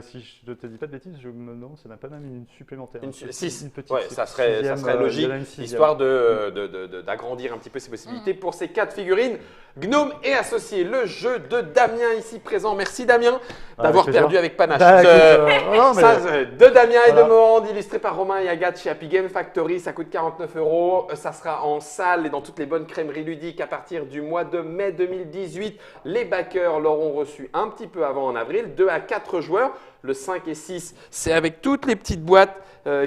Si je ne te dis pas de bêtises, je me demande si ça n'a pas même une supplémentaire. Une 6. Une petite. Ouais, ça serait sixième, logique, il y en a une sixième. histoire d'agrandir un petit peu ses possibilités pour ces 4 figurines. Gnome et Associés, le jeu de Damien ici présent. Merci Damien d'avoir plaisir. perdu avec panache. Bah, écoute, non, mais- Ça, de Damien et Voilà. de Monde, illustré par Romain et Agathe chez Happy Game Factory. Ça coûte 49 €. Ça sera en salle et dans toutes les bonnes crèmeries ludiques à partir du mois de mai 2018. Les backers l'auront reçu un petit peu avant en avril. 2 à 4 joueurs. Le 5 et 6, c'est avec toutes les petites boîtes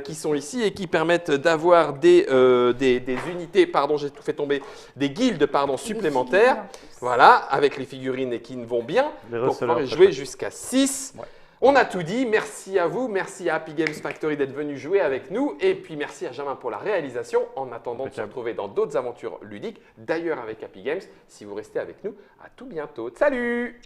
qui sont ici et qui permettent d'avoir des unités, pardon, j'ai tout fait tomber, des guildes supplémentaires. Voilà, avec les figurines et qui vont bien Les pour receleurs, pouvoir y très jouer chouette. jusqu'à 6. Ouais. On a tout dit. Merci à vous. Merci à Happy Games Factory d'être venu jouer avec nous. Et puis merci à Jamin pour la réalisation. En attendant de se Impeccable. retrouver dans d'autres aventures ludiques, d'ailleurs avec Happy Games, si vous restez avec nous, à tout bientôt. Salut!